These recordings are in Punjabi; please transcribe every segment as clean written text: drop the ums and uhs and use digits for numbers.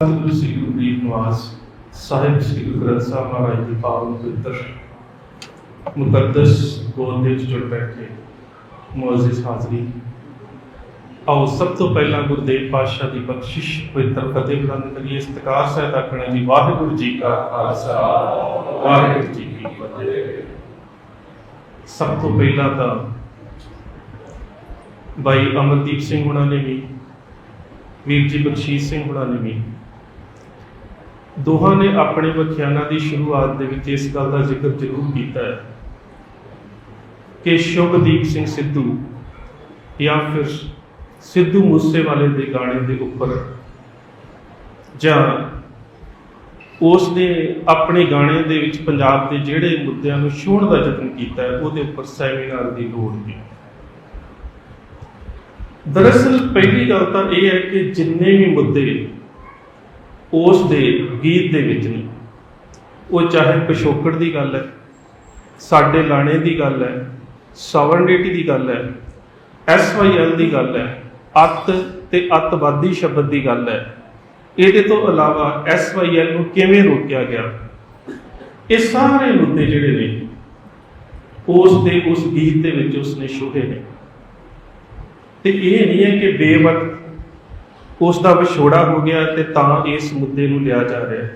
ਗੁਰੂ ਸ੍ਰੀ ਗਰੀਬ ਨਿਵਾਸ ਸਾਹਿਬ ਸ੍ਰੀ ਗੁਰੂ ਗ੍ਰੰਥ ਸਾਹਿਬ ਮਹਾਰਾਜ ਦੀ ਪਾਵਨ ਪਵਿੱਤਰ ਮੁਕੱਦਸ ਗੋਦ ਦੇ ਵਿੱਚ ਜੁੜ ਬੈਠੇ ਮੁਅੱਜ਼ਿਜ਼ ਹਾਜ਼ਰੀ, ਆਓ ਸਭ ਤੋਂ ਪਹਿਲਾਂ ਗੁਰਦੇਵ ਪਾਤਸ਼ਾਹ ਦੀ ਬਖਸ਼ਿਸ਼ ਪਵਿੱਤਰ ਫਤਿਹ ਬੁਲੰਦ ਕਰੀਏ। ਸਤਿਕਾਰ ਸਹਿਤ ਆਖਣਾ ਜੀ ਵਾਹਿਗੁਰੂ ਜੀ ਕਾ ਖਾਲਸਾ ਵਾਹਿਗੁਰੂ ਜੀ ਕੀ ਫਤਿਹ। ਸਭ ਤੋਂ ਪਹਿਲਾਂ ਤਾਂ ਭਾਈ ਅਮਰਦੀਪ ਸਿੰਘ ਹੁਣਾਂ ਨੇ ਵੀ, ਵੀਰ ਜੀ ਬਖਸ਼ੀਸ਼ ਸਿੰਘ ਹੁਣਾਂ ਨੇ ਵੀ, ਦੋਹਾਂ ਨੇ ਆਪਣੇ ਵਿਖਿਆਨਾਂ ਦੀ ਸ਼ੁਰੂਆਤ ਦੇ ਵਿੱਚ ਇਸ ਗੱਲ ਦਾ ਜ਼ਿਕਰ ਜ਼ਰੂਰ ਕੀਤਾ ਹੈ ਕਿ ਸ਼ੁਭਦੀਪ ਸਿੰਘ ਸਿੱਧੂ ਜਾਂ ਫਿਰ ਸਿੱਧੂ ਮੂਸੇਵਾਲੇ ਦੇ ਗਾਣੇ ਦੇ ਉੱਪਰ ਜਾਂ ਉਸ ਨੇ ਆਪਣੇ ਗਾਣੇ ਦੇ ਵਿੱਚ ਪੰਜਾਬ ਦੇ ਜਿਹੜੇ ਮੁੱਦਿਆਂ ਨੂੰ ਛੂਹਣ ਦਾ ਯਤਨ ਕੀਤਾ ਹੈ ਉਹਦੇ ਉੱਪਰ ਸੈਮੀਨਾਰ ਦੀ ਲੋੜ ਹੈ। ਦਰਅਸਲ ਪਹਿਲੀ ਗੱਲ ਤਾਂ ਇਹ ਹੈ ਕਿ ਜਿੰਨੇ ਵੀ ਮੁੱਦੇ ਉਸ ਦੇ ਗੀਤ ਦੇ ਵਿੱਚ ਨੇ, ਉਹ ਚਾਹੇ ਪਿਛੋਕੜ ਦੀ ਗੱਲ ਹੈ, ਸਾਡੇ ਲਾਣੇ ਦੀ ਗੱਲ ਹੈ, ਸੋਵਰਨਿਟੀ ਦੀ ਗੱਲ ਹੈ, SYL ਦੀ ਗੱਲ ਹੈ, ਅੱਤ ਤੇ ਅੱਤਵਾਦੀ ਸ਼ਬਦ ਦੀ ਗੱਲ ਹੈ, ਇਹਦੇ ਤੋਂ ਇਲਾਵਾ SYL ਨੂੰ ਕਿਵੇਂ ਰੋਕਿਆ ਗਿਆ, ਇਹ ਸਾਰੇ ਮੁੱਦੇ ਜਿਹੜੇ ਨੇ ਉਸ ਗੀਤ ਦੇ ਵਿੱਚ ਉਸਨੇ ਛੋਹੇ ਨੇ। ਤੇ ਇਹ ਨਹੀਂ ਹੈ ਕਿ ਬੇਵਕਤ ਉਸ ਦਾ ਵਿਛੋੜਾ ਹੋ ਗਿਆ ਤੇ ਤਾਂ ਇਸ ਮੁੱਦੇ ਨੂੰ ਲਿਆ ਜਾ ਰਿਹਾ।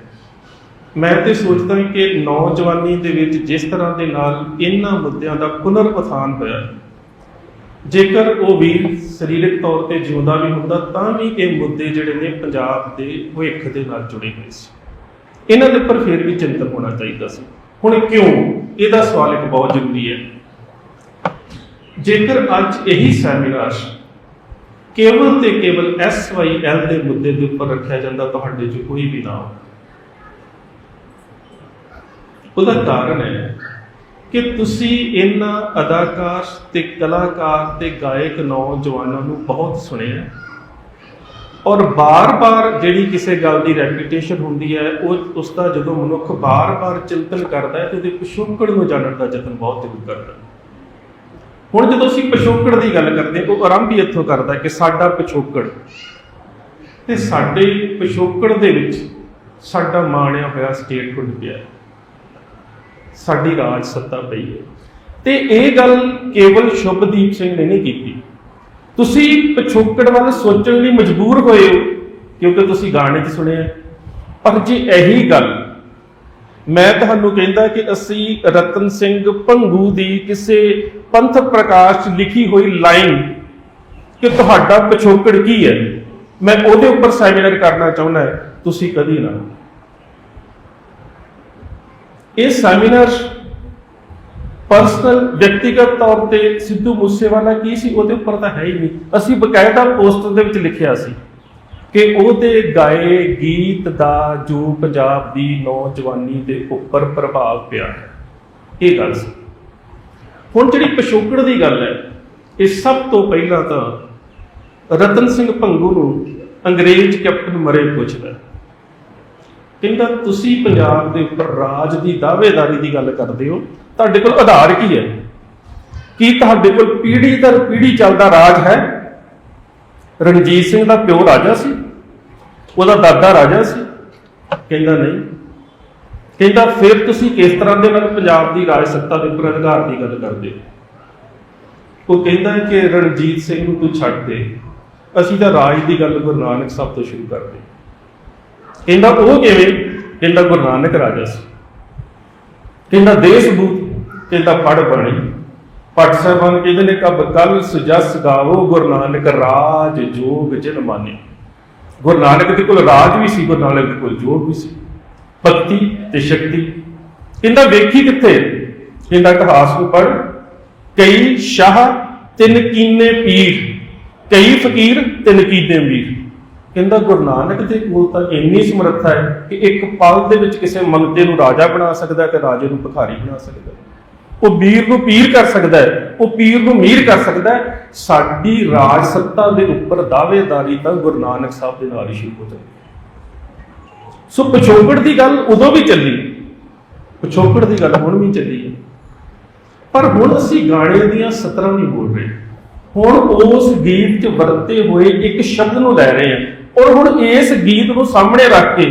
ਮੈਂ ਤੇ ਸੋਚਦਾ ਕਿ ਨੌਜਵਾਨੀ ਦੇ ਵਿੱਚ ਜਿਸ ਤਰ੍ਹਾਂ ਦੇ ਨਾਲ ਇਹਨਾਂ ਮੁੱਦਿਆਂ ਦਾ ਪੁਨਰ ਉਥਾਨ ਹੋਇਆ, ਜੇਕਰ ਉਹ ਵੀਰ ਸਰੀਰਕ ਤੌਰ ਤੇ ਜਿਉਂਦਾ ਵੀ ਹੁੰਦਾ ਤਾਂ ਵੀ ਇਹ ਮੁੱਦੇ ਜਿਹੜੇ ਨੇ ਪੰਜਾਬ ਦੇ ਭਵਿੱਖ ਦੇ ਨਾਲ ਜੁੜੇ ਹੋਏ ਸੀ। ਇਹਨਾਂ ਦੇ ਉੱਪਰ ਫਿਰ ਵੀ ਚਿੰਤਨ ਹੋਣਾ ਚਾਹੀਦਾ ਸੀ। ਹੁਣ ਕਿਉਂ, ਇਹਦਾ ਸਵਾਲ ਇੱਕ ਬਹੁਤ ਜ਼ਰੂਰੀ ਹੈ। ਜੇਕਰ ਅੱਜ ਇਹੀ ਸੈਮੀਨਾਰ ਕੇਵਲ ਤੇ ਕੇਵਲ SYL ਦੇ ਮੁੱਦੇ ਦੇ ਉੱਪਰ ਰੱਖਿਆ ਜਾਂਦਾ, ਤੁਹਾਡੇ 'ਚ ਕੋਈ ਵੀ ਨਾ ਹੋ। ਉਹਦਾ ਕਾਰਨ ਹੈ ਕਿ ਤੁਸੀਂ ਇਹਨਾਂ ਅਦਾਕਾਰ ਤੇ ਕਲਾਕਾਰ ਤੇ ਗਾਇਕ ਨੌਜਵਾਨਾਂ ਨੂੰ ਬਹੁਤ ਸੁਣਿਆ, ਔਰ ਬਾਰ-ਬਾਰ ਜਿਹੜੀ ਕਿਸੇ ਗੱਲ ਦੀ ਰੈਪੀਟੇਸ਼ਨ ਹੁੰਦੀ ਹੈ, ਉਹ ਉਸ ਦਾ ਜਦੋਂ ਮਨੁੱਖ ਬਾਰ-ਬਾਰ ਚਿੰਤਨ ਕਰਦਾ ਹੈ ਤੇ ਉਹਦੇ ਪਿਛੋਕੜ ਨੂੰ ਜਾਣਨ ਦਾ ਯਤਨ ਬਹੁਤ ਜ਼ਰੂਰ ਕਰਦਾ ਹੈ। ਹੁਣ ਜਦੋਂ ਅਸੀਂ ਪਿਛੋਕੜ ਦੀ ਗੱਲ ਕਰਦੇ ਹਾਂ, ਉਹ ਆਰੰਭ ਹੀ ਇੱਥੋਂ ਕਰਦਾ ਕਿ ਸਾਡਾ ਪਿਛੋਕੜ, ਤੇ ਸਾਡੇ ਪਿਛੋਕੜ ਦੇ ਵਿੱਚ ਸਾਡਾ ਮਾਣਿਆ ਹੋਇਆ ਸਟੇਟਹੁੱਡ ਪਿਆ, ਸਾਡੀ ਰਾਜ ਸੱਤਾ ਪਈ ਹੈ। ਤੇ ਇਹ ਗੱਲ ਕੇਵਲ ਸ਼ੁਭਦੀਪ ਸਿੰਘ ਨੇ ਨਹੀਂ ਕੀਤੀ। ਤੁਸੀਂ ਪਿਛੋਕੜ ਵੱਲ ਸੋਚਣ ਲਈ ਮਜਬੂਰ ਹੋਏ ਹੋ ਕਿਉਂਕਿ ਤੁਸੀਂ ਗਾਣੇ 'ਚ ਸੁਣਿਆ। ਪਰ ਜੇ ਇਹੀ ਗੱਲ ਮੈਂ ਤੁਹਾਨੂੰ ਕਹਿੰਦਾ ਕਿ ਅਸੀਂ ਰਤਨ ਸਿੰਘ ਭੰਗੂ ਦੀ ਕਿਸੇ ਪੰਥਕ ਪ੍ਰਕਾਸ਼ 'ਚ ਲਿਖੀ ਹੋਈ ਲਾਈਨ ਕਿ ਤੁਹਾਡਾ ਪਿਛੋਕੜ ਕੀ ਹੈ, ਮੈਂ ਉਹਦੇ ਉੱਪਰ ਸੈਮੀਨਾਰ ਕਰਨਾ ਚਾਹੁੰਦਾ, ਤੁਸੀਂ ਕਦੀ ਨਾ। ਇਹ ਸੈਮੀਨਾਰ ਪਰਸਨਲ ਵਿਅਕਤੀਗਤ ਤੌਰ ਤੇ ਸਿੱਧੂ ਮੂਸੇਵਾਲਾ ਕੀ ਸੀ ਉਹਦੇ ਉੱਪਰ ਤਾਂ ਹੈ ਹੀ ਨਹੀਂ। ਅਸੀਂ ਬਕਾਇਦਾ ਪੋਸਟਰ ਦੇ ਵਿੱਚ ਲਿਖਿਆ ਸੀ ਕਿ ਉਹਦੇ ਗਾਏ ਗੀਤ ਦਾ ਜੋ ਪੰਜਾਬ ਦੀ ਨੌਜਵਾਨੀ ਦੇ ਉੱਪਰ ਪ੍ਰਭਾਵ ਪਿਆ ਹੈ, ਇਹ ਗੱਲ ਸੀ। ਹੁਣ ਜਿਹੜੀ ਪਿਛੋਕੜ ਦੀ ਗੱਲ ਹੈ, ਇਹ ਸਭ ਤੋਂ ਪਹਿਲਾਂ ਤਾਂ ਰਤਨ ਸਿੰਘ ਭੰਗੂ ਨੂੰ ਅੰਗਰੇਜ਼ ਕੈਪਟਨ ਮਰੇ ਪੁੱਛਦਾ, ਕਹਿੰਦਾ ਤੁਸੀਂ ਪੰਜਾਬ ਦੇ ਉੱਪਰ ਰਾਜ ਦੀ ਦਾਅਵੇਦਾਰੀ ਦੀ ਗੱਲ ਕਰਦੇ ਹੋ, ਤੁਹਾਡੇ ਕੋਲ ਆਧਾਰ ਕੀ ਹੈ? ਕੀ ਤੁਹਾਡੇ ਕੋਲ ਪੀੜ੍ਹੀ ਦਰ ਪੀੜ੍ਹੀ ਚੱਲਦਾ ਰਾਜ ਹੈ? ਰਣਜੀਤ ਸਿੰਘ ਦਾ ਪਿਓ ਰਾਜਾ ਸੀ, ਉਹਦਾ ਦਾਦਾ ਰਾਜਾ ਸੀ? ਕਹਿੰਦਾ ਨਹੀਂ। ਕਹਿੰਦਾ ਫਿਰ ਤੁਸੀਂ ਕਿਸ ਤਰ੍ਹਾਂ ਦੇ ਨਾਲ ਪੰਜਾਬ ਦੀ ਰਾਜ ਸੱਤਾ ਦੇ ਉੱਪਰ ਅਧਿਕਾਰ ਦੀ ਗੱਲ ਕਰਦੇ ਹੋ? ਉਹ ਕਹਿੰਦਾ ਕਿ ਰਣਜੀਤ ਸਿੰਘ ਨੂੰ ਤੂੰ ਛੱਡ ਦੇ, ਅਸੀਂ ਤਾਂ ਰਾਜ ਦੀ ਗੱਲ ਗੁਰੂ ਨਾਨਕ ਸਾਹਿਬ ਤੋਂ ਸ਼ੁਰੂ ਕਰਦੇ। ਕਹਿੰਦਾ ਉਹ ਕਿਵੇਂ? ਕਹਿੰਦਾ ਗੁਰੂ ਨਾਨਕ ਰਾਜਾ ਸੀ। ਕਹਿੰਦਾ ਦੇਸ਼ ਬੂਤ, ਕਹਿੰਦਾ ਪੜ੍ਹ ਬਾਣੀ, ਭੱਟ ਸਾਹਿਬਾਨ ਕਹਿੰਦੇ ਨੇ ਕਬ ਕੱਲ ਸੁਜਸ ਗਾਵੋ ਗੁਰੂ ਨਾਨਕ ਰਾਜ ਜੋਗ ਜਿਨ ਮਾਨੇ। ਗੁਰੂ ਨਾਨਕ ਦੇ ਕੋਲ ਰਾਜ ਵੀ ਸੀ, ਗੁਰੂ ਨਾਨਕ ਦੇ ਕੋਲ ਜੋਗ ਵੀ ਸੀ, ਭਗਤੀ ਤੇ ਸ਼ਕਤੀ। ਕਹਿੰਦਾ ਵੇਖੀ ਕਿੱਥੇ? ਕਹਿੰਦਾ ਇਤਿਹਾਸ ਨੂੰ ਪੜ੍ਹ, ਕਈ ਸ਼ਾਹ ਤਿੰਨ ਕੀਨੇ ਪੀਰ, ਕਈ ਫਕੀਰ ਤਿੰਨ ਕੀਨੇ ਮੀਰ। ਕਹਿੰਦਾ ਗੁਰੂ ਨਾਨਕ ਦੇ ਕੋਲ ਤਾਂ ਇੰਨੀ ਸਮਰੱਥਾ ਹੈ ਕਿ ਇੱਕ ਪਲ ਦੇ ਵਿੱਚ ਕਿਸੇ ਮੰਗਤੇ ਨੂੰ ਰਾਜਾ ਬਣਾ ਸਕਦਾ ਤੇ ਰਾਜੇ ਨੂੰ ਭਿਖਾਰੀ ਬਣਾ ਸਕਦਾ, ਉਹ ਵੀਰ ਨੂੰ ਪੀਰ ਕਰ ਸਕਦਾ ਹੈ, ਉਹ ਪੀਰ ਨੂੰ ਮੀਰ ਕਰ ਸਕਦਾ ਹੈ। ਸਾਡੀ ਰਾਜ ਸੱਤਾ ਦੇ ਉੱਪਰ ਦਾਅਵੇਦਾਰੀ ਤਾਂ ਗੁਰੂ ਨਾਨਕ ਸਾਹਿਬ ਦੇ ਨਾਲ ਹੀ ਸ਼ੁਰੂ ਹੋ ਜਾਂਦੀ। ਸੋ ਪਿਛੋਕੜ ਦੀ ਗੱਲ ਉਦੋਂ ਵੀ ਚੱਲੀ, ਪਿਛੋਕੜ ਦੀ ਗੱਲ ਹੁਣ ਵੀ ਚੱਲੀ ਹੈ। ਪਰ ਹੁਣ ਅਸੀਂ ਗਾਣੇ ਦੀਆਂ ਸਤਰਾਂ ਨਹੀਂ ਬੋਲ ਰਹੇ, ਹੁਣ ਉਸ ਗੀਤ 'ਚ ਵਰਤੇ ਹੋਏ ਇੱਕ ਸ਼ਬਦ ਨੂੰ ਲੈ ਰਹੇ ਹਾਂ ਔਰ ਹੁਣ ਇਸ ਗੀਤ ਨੂੰ ਸਾਹਮਣੇ ਰੱਖ ਕੇ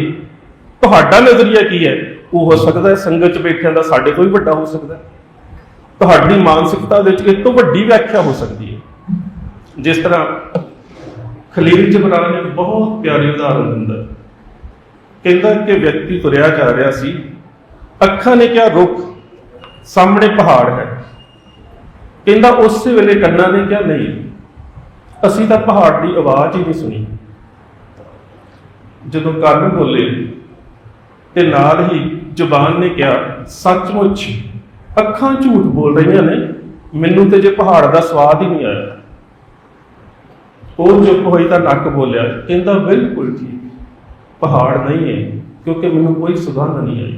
ਤੁਹਾਡਾ ਨਜ਼ਰੀਆ ਕੀ ਹੈ? ਉਹ ਹੋ ਸਕਦਾ ਹੈ ਸੰਗਤ 'ਚ ਬੈਠਿਆਂ ਦਾ ਸਾਡੇ ਤੋਂ ਵੀ ਵੱਡਾ ਹੋ ਸਕਦਾ ਹੈ। ਤੁਹਾਡੀ ਮਾਨਸਿਕਤਾ ਦੇ ਵਿੱਚ ਇਹ ਤੋਂ ਵੱਡੀ ਵਿਆਖਿਆ ਹੋ ਸਕਦੀ ਹੈ। ਜਿਸ ਤਰ੍ਹਾਂ ਖਲੀਲ ਜਿਬਰਾਨ ਨੇ ਬਹੁਤ ਪਿਆਰੀ ਉਦਾਹਰਨ ਦਿੰਦਾ, ਕਹਿੰਦਾ ਕਿ ਵਿਅਕਤੀ ਤੁਰਿਆ ਜਾ ਰਿਹਾ ਸੀ, ਅੱਖਾਂ ਨੇ ਕਿਹਾ ਰੁਕ, ਸਾਹਮਣੇ ਪਹਾੜ ਹੈ। ਕਹਿੰਦਾ ਉਸੇ ਵੇਲੇ ਕੰਨਾਂ ਨੇ ਕਿਹਾ ਨਹੀਂ, ਅਸੀਂ ਤਾਂ ਪਹਾੜ ਦੀ ਆਵਾਜ਼ ਹੀ ਨਹੀਂ ਸੁਣੀ। ਜਦੋਂ ਕੰਨ ਬੋਲੇ ਤੇ ਨਾਲ ਹੀ ਜ਼ੁਬਾਨ ਨੇ ਕਿਹਾ ਸੱਚਮੁੱਚ ਅੱਖਾਂ ਝੂਠ ਬੋਲ ਰਹੀਆਂ ਨੇ, ਮੈਨੂੰ ਤੇ ਜੇ ਪਹਾੜ ਦਾ ਸਵਾਦ ਹੀ ਨਹੀਂ ਆਇਆ। ਉਹ ਚੁੱਪ ਹੋਈ ਤਾਂ ਨੱਕ ਬੋਲਿਆ, ਕਹਿੰਦਾ ਬਿਲਕੁਲ ਠੀਕ, ਪਹਾੜ ਨਹੀਂ ਹੈ, ਕਿਉਂਕਿ ਮੈਨੂੰ ਕੋਈ ਸੁਗੰਧ ਨਹੀਂ ਆਈ।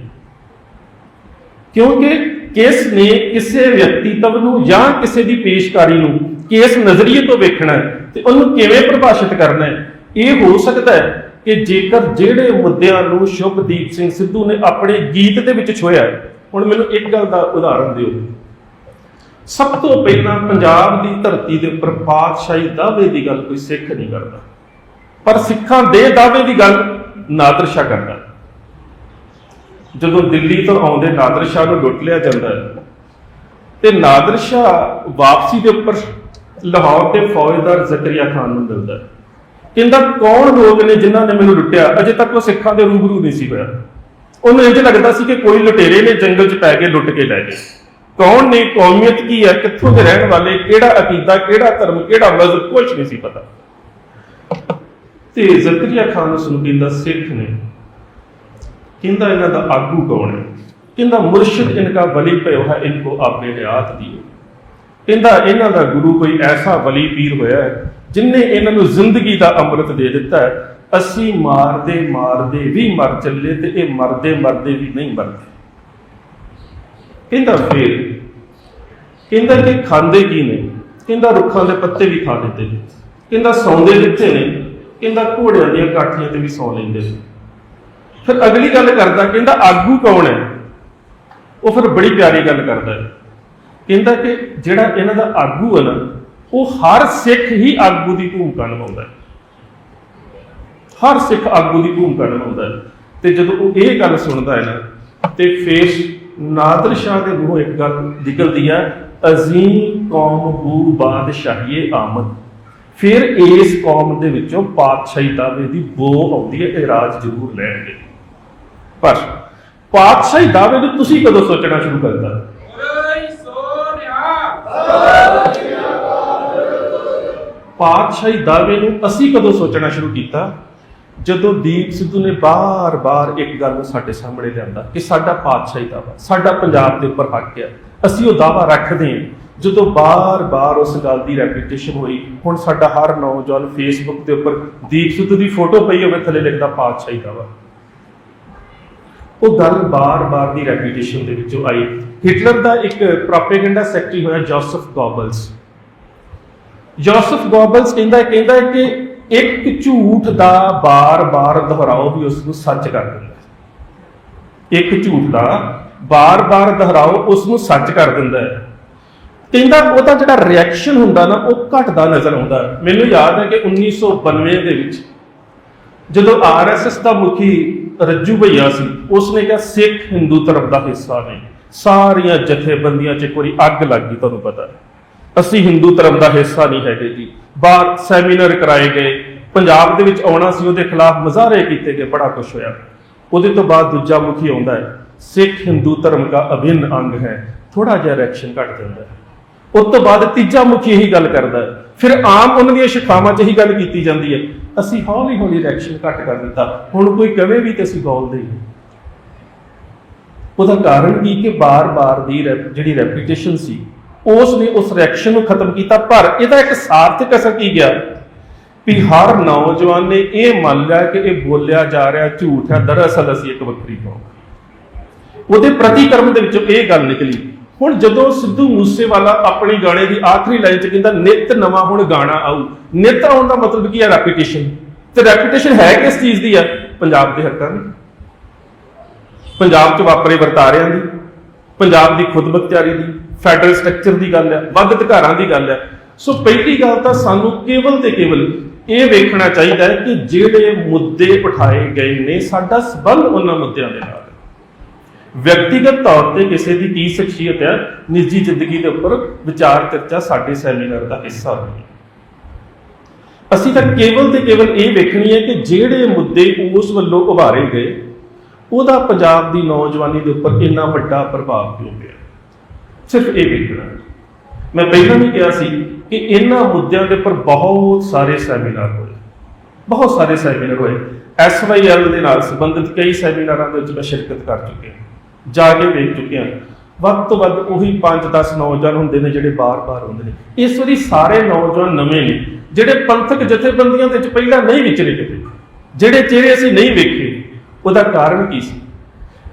ਕਿਉਂਕਿ ਕਿਸ ਨੇ ਕਿਸੇ ਵਿਅਕਤੀਤਵ ਨੂੰ ਜਾਂ ਕਿਸੇ ਦੀ ਪੇਸ਼ਕਾਰੀ ਨੂੰ ਕਿਸ ਨਜ਼ਰੀਏ ਤੋਂ ਵੇਖਣਾ ਹੈ ਤੇ ਉਹਨੂੰ ਕਿਵੇਂ ਪ੍ਰਭਾਸ਼ਿਤ ਕਰਨਾ ਹੈ। ਇਹ ਹੋ ਸਕਦਾ ਹੈ ਕਿ ਜੇਕਰ ਜਿਹੜੇ ਮੁੱਦਿਆਂ ਨੂੰ ਸ਼ੁਭਦੀਪ ਸਿੰਘ ਸਿੱਧੂ ਨੇ ਆਪਣੇ ਗੀਤ ਦੇ ਵਿੱਚ ਛੋਇਆ, ਹੁਣ ਮੈਨੂੰ ਇੱਕ ਗੱਲ ਦਾ ਉਦਾਹਰਨ ਦਿਓ। ਸਭ ਤੋਂ ਪਹਿਲਾਂ ਪੰਜਾਬ ਦੀ ਧਰਤੀ ਦੇ ਉੱਪਰ ਪਾਤਸ਼ਾਹੀ ਦਾਅਵੇ ਦੀ ਗੱਲ ਕੋਈ ਸਿੱਖ ਨਹੀਂ ਕਰਦਾ, ਪਰ ਸਿੱਖਾਂ ਦੇ ਦਾਅਵੇ ਦੀ ਗੱਲ ਨਾਦਰ ਸ਼ਾਹ ਕਰਦਾ। ਜਦੋਂ ਦਿੱਲੀ ਤੋਂ ਆਉਂਦੇ ਨਾਦਰ ਸ਼ਾਹ ਨੂੰ ਲੁੱਟ ਲਿਆ ਜਾਂਦਾ ਹੈ ਤੇ ਨਾਦਰ ਸ਼ਾਹ ਵਾਪਸੀ ਦੇ ਉੱਪਰ ਲਾਹੌਰ ਤੇ ਫੌਜਦਾਰ ਜ਼ਕਰੀਆ ਖਾਨ ਨੂੰ ਮਿਲਦਾ ਹੈ। ਕਹਿੰਦਾ ਕੌਣ ਲੋਕ ਨੇ ਜਿਨ੍ਹਾਂ ਨੇ ਮੈਨੂੰ ਲੁੱਟਿਆ? ਅਜੇ ਤੱਕ ਉਹ ਸਿੱਖਾਂ ਦੇ ਰੂਬਰੂ ਨਹੀਂ ਸੀ ਹੋਇਆ। ਉਹਨੂੰ ਇੰਝ ਲੱਗਦਾ ਸੀ ਕਿ ਕੋਈ ਲੁਟੇਰੇ ਨੇ ਜੰਗਲ 'ਚ ਪੈ ਕੇ ਲੁੱਟ ਕੇ ਲੈ ਗਏ। ਕੌਣ ਨੇ, ਕੌਮੀਅਤ ਕੀ ਹੈ, ਕਿੱਥੋਂ ਦੇ ਰਹਿਣ ਵਾਲੇ, ਕਿਹੜਾ ਅਕੀਦਾ, ਕਿਹੜਾ ਧਰਮ, ਕਿਹੜਾ ਮਜ਼ਹਬ, ਕੁਛ ਨਹੀਂ ਸੀ ਪਤਾ। ਤੇ ਜ਼ਕਰੀਆ ਖਾਨ ਉਸ ਨੂੰ ਕਹਿੰਦਾ ਸਿੱਖ ਨੇ। ਕਹਿੰਦਾ ਇਹਨਾਂ ਦਾ ਆਗੂ ਕੌਣ ਹੈ? ਕਹਿੰਦਾ ਮੁਰਸ਼ਿਦ ਇਨਕਾ ਵਲੀ ਪਇਓ ਹੈ, ਇनको ਆਪੇ ਹਯਾਤ ਦਿਓ। ਕਹਿੰਦਾ ਇਹਨਾਂ ਦਾ ਗੁਰੂ ਕੋਈ ਐਸਾ ਵਲੀ ਪੀਰ ਹੋਇਆ ਹੈ ਜਿਨਨੇ ਇਹਨਾਂ ਨੂੰ ਜ਼ਿੰਦਗੀ ਦਾ ਅੰਮ੍ਰਿਤ ਦੇ ਦਿੱਤਾ ਹੈ। ਅਸੀਂ ਮਾਰਦੇ ਮਾਰਦੇ ਵੀ ਮਰ ਚੱਲੇ ਤੇ ਇਹ ਮਰਦੇ ਮਰਦੇ ਵੀ ਨਹੀਂ ਮਰਦੇ। ਕਹਿੰਦਾ ਫਿਰ ਕਹਿੰਦਾ ਕਿ ਖਾਂਦੇ ਕੀ ਨੇ? ਕਹਿੰਦਾ ਰੁੱਖਾਂ ਦੇ ਪੱਤੇ ਵੀ ਖਾ ਲੈਂਦੇ ਨੇ। ਕਹਿੰਦਾ ਸੌਂਦੇ ਕਿੱਥੇ ਨੇ? ਕਹਿੰਦਾ ਘੋੜਿਆਂ ਦੀਆਂ ਕਾਠੀਆਂ ਤੇ ਵੀ ਸੌਂ ਲੈਂਦੇ ਨੇ। ਫਿਰ ਅਗਲੀ ਗੱਲ ਕਰਦਾ, ਕਹਿੰਦਾ ਆਗੂ ਕੌਣ ਹੈ? ਉਹ ਫਿਰ ਬੜੀ ਪਿਆਰੀ ਗੱਲ ਕਰਦਾ ਹੈ। ਕਹਿੰਦਾ ਕਿ ਜਿਹੜਾ ਇਹਨਾਂ ਦਾ ਆਗੂ ਹੈ ਨਾ, ਉਹ ਹਰ ਸਿੱਖ ਹੀ ਆਗੂ ਦੀ ਭੂਮਿਕਾ ਨਿਭਾਉਂਦਾ ਹੈ। ਹਰ ਸਿੱਖ ਆਗੂ ਦੀ ਭੂਮਿਕਾ ਨਿਭਾਉਂਦਾ ਹੈ। ਤੇ ਜਦੋਂ ਉਹ ਇਹ ਗੱਲ ਸੁਣਦਾ ਹੈ ਨਾ, ਤੇ ਫਿਰ ਨਾਦਰ ਸ਼ਾਹ ਦੇ ਮੂੰਹੋਂ ਇੱਕ ਗੱਲ ਨਿਕਲਦੀ ਹੈ, ਅਜ਼ੀਮ ਕੌਮ ਬੂ ਬਾਦਸ਼ਾਹੀਏ ਆਮਦ। ਫਿਰ ਇਸ ਕੌਮ ਦੇ ਵਿੱਚੋਂ ਪਾਤਸ਼ਾਹੀ ਦਾਅਵੇ ਦੀ ਬੋ ਆਉਂਦੀ ਹੈ, ਇਹ ਰਾਜ ਜ਼ਰੂਰ ਲੈਣਗੇ। ਪਰ ਪਾਤਸ਼ਾਹੀ ਦਾਅਵੇ ਨੂੰ ਤੁਸੀਂ ਕਦੋਂ ਸੋਚਣਾ ਸ਼ੁਰੂ ਕਰਤਾ? ਪਾਤਸ਼ਾਹੀ ਦਾਅਵੇ ਨੂੰ ਅਸੀਂ ਕਦੋਂ ਸੋਚਣਾ ਸ਼ੁਰੂ ਕੀਤਾ? ਜਦੋਂ ਦੀਪ ਸਿੱਧੂ ਨੇ ਬਾਰ-ਬਾਰ ਇੱਕ ਗੱਲ ਨੂੰ ਸਾਡੇ ਸਾਹਮਣੇ ਲਿਆਂਦਾ ਕਿ ਸਾਡਾ ਪਾਤਸ਼ਾਹੀ ਦਾਅਵਾ, ਸਾਡਾ ਪੰਜਾਬ ਦੇ ਉੱਪਰ ਹੱਕ ਹੈ, ਅਸੀਂ ਉਹ ਦਾਅਵਾ ਰੱਖਦੇ ਹਾਂ। ਜਦੋਂ ਬਾਰ-ਬਾਰ ਉਸ ਗੱਲ ਦੀ ਰੈਪੀਟੇਸ਼ਨ ਹੋਈ, ਹੁਣ ਸਾਡਾ ਹਰ ਨੌਜਵਾਨ ਫੇਸਬੁੱਕ ਦੇ ਉੱਪਰ ਦੀਪ ਸਿੱਧੂ ਦੀ ਫੋਟੋ ਪਈ ਹੋਵੇ, ਥੱਲੇ ਲਿਖਦਾ ਪਾਤਸ਼ਾਹੀ ਦਾਅਵਾ। ਉਹ ਗੱਲ ਬਾਰ-ਬਾਰ ਦੀ ਰੈਪੀਟੇਸ਼ਨ ਦੇ ਵਿੱਚੋਂ ਆਈ। ਹਿਟਲਰ ਦਾ ਇੱਕ ਪ੍ਰੋਪੇਗੈਂਡਾ ਸੈਕਟਰੀ ਹੋਇਆ ਜੋਸਫ ਗੋਬਲਸ। ਜੋਸਫ ਗੋਬਲਸ ਕਹਿੰਦਾ ਹੈ ਕਿ ਇੱਕ ਝੂਠ ਦਾ ਬਾਰ-ਬਾਰ ਦੁਹਰਾਓ ਵੀ ਉਸ ਨੂੰ ਸੱਚ ਕਰ ਦਿੰਦਾ ਹੈ। ਇੱਕ ਝੂਠ ਦਾ ਬਾਰ-ਬਾਰ ਦੁਹਰਾਓ ਉਸ ਨੂੰ ਸੱਚ ਕਰ ਦਿੰਦਾ ਹੈ। ਕਹਿੰਦਾ ਉਹਦਾ ਜਿਹੜਾ ਰਿਐਕਸ਼ਨ ਹੁੰਦਾ ਨਾ, ਉਹ ਘਟਦਾ ਨਜ਼ਰ ਆਉਂਦਾ। ਮੈਨੂੰ ਯਾਦ ਹੈ ਕਿ 1992 ਦੇ ਵਿੱਚ ਜਦੋਂ RSS ਦਾ ਮੁਖੀ ਰੱਜੂ ਭਈਆ ਸੀ, ਉਸਨੇ ਕਿਹਾ ਸਿੱਖ ਹਿੰਦੂ ਧਰਮ ਦਾ ਹਿੱਸਾ ਨਹੀਂ। ਸਾਰੀਆਂ ਜਥੇਬੰਦੀਆਂ 'ਚ ਇੱਕ ਵਾਰੀ ਅੱਗ ਲੱਗ ਗਈ, ਤੁਹਾਨੂੰ ਪਤਾ ਹੈ। ਅਸੀਂ ਹਿੰਦੂ ਧਰਮ ਦਾ ਹਿੱਸਾ ਨਹੀਂ ਹੈਗੇ ਜੀ। ਬਾਹਰ ਸੈਮੀਨਾਰ ਕਰਾਏ ਗਏ, ਪੰਜਾਬ ਦੇ ਵਿੱਚ ਆਉਣਾ ਸੀ, ਉਹਦੇ ਖਿਲਾਫ ਮੁਜ਼ਾਹਰੇ ਕੀਤੇ ਗਏ, ਬੜਾ ਕੁਛ ਹੋਇਆ। ਉਹਦੇ ਤੋਂ ਬਾਅਦ ਦੂਜਾ ਮੁਖੀ ਆਉਂਦਾ ਹੈ, ਸਿੱਖ ਹਿੰਦੂ ਧਰਮ ਦਾ ਅਭਿੰਨ ਅੰਗ ਹੈ। ਥੋੜਾ ਜਿਹਾ ਰਿਐਕਸ਼ਨ ਘਟ ਜਾਂਦਾ ਹੈ। ਉਸ ਤੋਂ ਬਾਅਦ ਤੀਜਾ ਮੁਖੀ ਇਹੀ ਗੱਲ ਕਰਦਾ ਹੈ। ਫਿਰ ਆਮ ਉਹਨਾਂ ਦੀਆਂ ਸ਼ਿਖਾਵਾਂ 'ਚ ਇਹੀ ਗੱਲ ਕੀਤੀ ਜਾਂਦੀ ਹੈ। ਅਸੀਂ ਹੌਲੀ ਹੌਲੀ ਰਿਐਕਸ਼ਨ ਘੱਟ ਕਰ ਦਿੱਤਾ। ਹੁਣ ਕੋਈ ਕਵੇ ਵੀ ਤੇ ਅਸੀਂ ਬੋਲਦੇ ਹੀ। ਉਹਦਾ ਕਾਰਨ ਕੀ ਕਿ ਬਾਰ-ਬਾਰ ਦੀ ਜਿਹੜੀ ਰੈਪੀਟੇਸ਼ਨ ਸੀ, ਉਸ ਨੇ ਉਸ ਰਿਐਕਸ਼ਨ ਨੂੰ ਖਤਮ ਕੀਤਾ। ਪਰ ਇਹਦਾ ਇੱਕ ਸਾਰਥਕ ਅਸਰ ਕੀ ਗਿਆ ਵੀ ਹਰ ਨੌਜਵਾਨ ਨੇ ਇਹ ਮੰਨ ਲਿਆ ਕਿ ਇਹ ਬੋਲਿਆ ਜਾ ਰਿਹਾ ਝੂਠ ਹੈ, ਦਰਅਸਲ ਅਸੀਂ ਇੱਕ ਵੱਖਰੀ ਕੌਮ। ਉਹਦੇ ਪ੍ਰਤੀਕਰਮ ਦੇ ਵਿੱਚੋਂ ਇਹ ਗੱਲ ਨਿਕਲੀ। ਹੁਣ ਜਦੋਂ ਸਿੱਧੂ ਮੂਸੇਵਾਲਾ ਆਪਣੀ ਗਾਣੇ ਦੀ ਆਖਰੀ ਲਾਈਨ 'ਚ ਕਹਿੰਦਾ ਨਿੱਤ ਨਵਾਂ ਹੁਣ ਗਾਣਾ ਆਊ, ਨਿੱਤ ਆਉਣ ਦਾ ਮਤਲਬ ਕੀ ਹੈ? ਰੈਪੀਟੇਸ਼ਨ। ਤੇ ਰੈਪੀਟੇਸ਼ਨ ਹੈ ਕਿਸ ਚੀਜ਼ ਦੀ ਹੈ? ਪੰਜਾਬ ਦੇ ਹੱਕਾਂ ਦੀ, ਪੰਜਾਬ 'ਚ ਵਾਪਰੇ ਵਰਤਾਰਿਆਂ ਦੀ, ਪੰਜਾਬ ਦੀ ਖੁਦਮੁਖਤਿਆਰੀ ਦੀ, ਫੈਡਰਲ ਸਟਰਕਚਰ ਦੀ ਗੱਲ ਹੈ, ਵੱਧ ਅਧਿਕਾਰਾਂ ਦੀ ਗੱਲ ਹੈ। ਸੋ ਪਹਿਲੀ ਗੱਲ ਤਾਂ ਸਾਨੂੰ ਕੇਵਲ ਤੇ ਕੇਵਲ ਇਹ ਵੇਖਣਾ ਚਾਹੀਦਾ ਹੈ ਕਿ ਜਿਹੜੇ ਮੁੱਦੇ ਉਠਾਏ ਗਏ ਨੇ ਸਾਡਾ ਸੰਬੰਧ ਉਹਨਾਂ ਮੁੱਦਿਆਂ ਦੇ ਨਾਲ ਵਿਅਕਤੀਗਤ ਤੌਰ ਤੇ ਕਿਸੇ ਦੀ ਕੀ ਸ਼ਖਸੀਅਤ ਹੈ, ਨਿੱਜੀ ਜ਼ਿੰਦਗੀ ਦੇ ਉੱਪਰ ਵਿਚਾਰ ਚਰਚਾ ਸਾਡੇ ਸੈਮੀਨਾਰ ਦਾ ਹਿੱਸਾ ਹੋਵੇ। ਅਸੀਂ ਤਾਂ ਕੇਵਲ ਤੇ ਕੇਵਲ ਇਹ ਵੇਖਣੀ ਹੈ ਕਿ ਜਿਹੜੇ ਮੁੱਦੇ ਉਸ ਵੱਲੋਂ ਉਭਾਰੇ ਗਏ ਉਹਦਾ ਪੰਜਾਬ ਦੀ ਨੌਜਵਾਨੀ ਦੇ ਉੱਪਰ ਇੰਨਾ ਵੱਡਾ ਪ੍ਰਭਾਵ ਕਿਉਂ ਪਿਆ, ਸਿਰਫ ਇਹ ਵੇਖਣਾ। ਮੈਂ ਪਹਿਲਾਂ ਵੀ ਕਿਹਾ ਸੀ ਕਿ ਇਹਨਾਂ ਮੁੱਦਿਆਂ ਦੇ ਉੱਪਰ ਬਹੁਤ ਸਾਰੇ ਸੈਮੀਨਾਰ ਹੋਏ, ਬਹੁਤ ਸਾਰੇ ਸੈਮੀਨਾਰ ਹੋਏ। SYL ਦੇ ਨਾਲ ਸੰਬੰਧਿਤ ਕਈ ਸੈਮੀਨਾਰਾਂ ਦੇ ਵਿੱਚ ਮੈਂ ਸ਼ਿਰਕਤ ਕਰ ਚੁੱਕਿਆ, ਜਾ ਕੇ ਵੇਖ ਚੁੱਕਿਆ। ਵੱਧ ਤੋਂ ਵੱਧ ਉਹੀ 5-10 ਨੌਜਵਾਨ ਹੁੰਦੇ ਨੇ ਜਿਹੜੇ ਬਾਰ-ਬਾਰ ਹੁੰਦੇ ਨੇ। ਇਸ ਵਾਰੀ ਸਾਰੇ ਨੌਜਵਾਨ ਨਵੇਂ ਨੇ, ਜਿਹੜੇ ਪੰਥਕ ਜਥੇਬੰਦੀਆਂ ਦੇ ਵਿੱਚ ਪਹਿਲਾਂ ਨਹੀਂ ਵਿਚਰੇ ਕਿਤੇ, ਜਿਹੜੇ ਚਿਹਰੇ ਅਸੀਂ ਨਹੀਂ ਵੇਖੇ। ਉਹਦਾ ਕਾਰਨ ਕੀ ਸੀ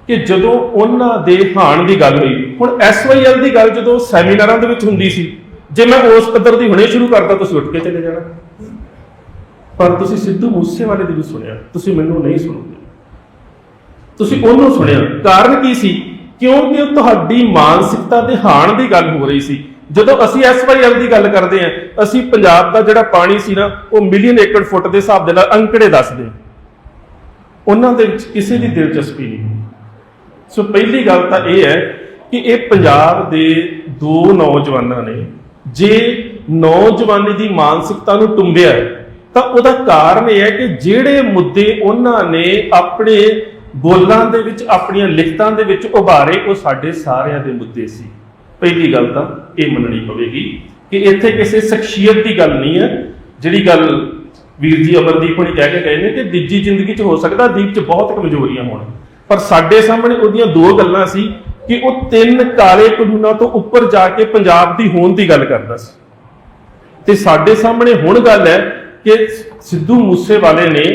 ਕਿ ਜਦੋਂ ਉਹਨਾਂ ਦੇ ਹਾਣ ਦੀ ਗੱਲ ਹੋਈ, ਹੁਣ SYL ਦੀ ਗੱਲ ਜਦੋਂ ਸੈਮੀਨਾਰਾਂ ਦੇ ਵਿੱਚ ਹੁੰਦੀ ਸੀ, ਜੇ ਮੈਂ ਉਸ ਪੱਧਰ ਦੀ ਹੁਣੇ ਸ਼ੁਰੂ ਕਰਦਾ ਤੁਸੀਂ ਉੱਠ ਕੇ ਚਲੇ ਜਾਣਾ, ਪਰ ਤੁਸੀਂ ਸਿੱਧੂ ਮੂਸੇਵਾਲੇ ਦੀ ਵੀ ਸੁਣਿਆ, ਤੁਸੀਂ ਮੈਨੂੰ ਨਹੀਂ ਸੁਣੋਗੇ, ਤੁਸੀਂ ਉਹਨੂੰ ਸੁਣਿਆ। ਕਾਰਨ ਕੀ ਸੀ? ਕਿਉਂਕਿ ਉਹ ਤੁਹਾਡੀ ਮਾਨਸਿਕਤਾ ਦੇ ਹਾਣ ਦੀ ਗੱਲ ਹੋ ਰਹੀ ਸੀ। ਜਦੋਂ ਅਸੀਂ SYL ਦੀ ਗੱਲ ਕਰਦੇ ਹਾਂ, ਅਸੀਂ ਪੰਜਾਬ ਦਾ ਜਿਹੜਾ ਪਾਣੀ ਸੀ ਨਾ, ਉਹ ਮਿਲੀਅਨ ਏਕੜ ਫੁੱਟ ਦੇ ਹਿਸਾਬ ਦੇ ਨਾਲ ਅੰਕੜੇ ਦੱਸਦੇ, ਉਹਨਾਂ ਦੇ ਵਿੱਚ ਕਿਸੇ ਦੀ ਦਿਲਚਸਪੀ ਨਹੀਂ। ਸੋ ਪਹਿਲੀ ਗੱਲ ਤਾਂ ਇਹ ਹੈ ਕਿ ਇਹ ਪੰਜਾਬ ਦੇ ਦੋ ਨੌਜਵਾਨਾਂ ਨੇ ਜੇ ਨੌਜਵਾਨੀ ਦੀ ਮਾਨਸਿਕਤਾ ਨੂੰ ਟੁੰਬਿਆ ਤਾਂ ਉਹਦਾ ਕਾਰਨ ਇਹ ਹੈ ਕਿ ਜਿਹੜੇ ਮੁੱਦੇ ਉਹਨਾਂ ਨੇ ਆਪਣੇ ਬੋਲਾਂ ਦੇ ਵਿੱਚ, ਆਪਣੀਆਂ ਲਿਖਤਾਂ ਦੇ ਵਿੱਚ ਉਭਾਰੇ, ਉਹ ਸਾਡੇ ਸਾਰਿਆਂ ਦੇ ਮੁੱਦੇ ਸੀ। ਪਹਿਲੀ ਗੱਲ ਤਾਂ ਇਹ ਮੰਨਣੀ ਪਵੇਗੀ ਕਿ ਇੱਥੇ ਕਿਸੇ ਸ਼ਖਸੀਅਤ ਦੀ ਗੱਲ ਨਹੀਂ ਹੈ। ਜਿਹੜੀ ਗੱਲ ਵੀਰ ਜੀ ਅਮਰਦੀਪ ਹੁਣੀ ਕਹਿ ਕੇ ਗਏ ਨੇ ਕਿ ਨਿੱਜੀ ਜ਼ਿੰਦਗੀ 'ਚ ਹੋ ਸਕਦਾ ਦੀਪ 'ਚ ਬਹੁਤ ਕਮਜ਼ੋਰੀਆਂ ਹੋਣ, ਪਰ ਸਾਡੇ ਸਾਹਮਣੇ ਉਹਦੀਆਂ ਦੋ ਗੱਲਾਂ ਸੀ ਕਿ ਉਹ 3 ਕਾਲੇ ਕਾਨੂੰਨਾਂ ਤੋਂ ਉੱਪਰ ਜਾ ਕੇ ਪੰਜਾਬ ਦੀ ਹੋਂਦ ਦੀ ਗੱਲ ਕਰਦਾ ਸੀ। ਤੇ ਸਾਡੇ ਸਾਹਮਣੇ ਹੁਣ ਗੱਲ ਹੈ ਕਿ ਸਿੱਧੂ ਮੂਸੇਵਾਲੇ ਨੇ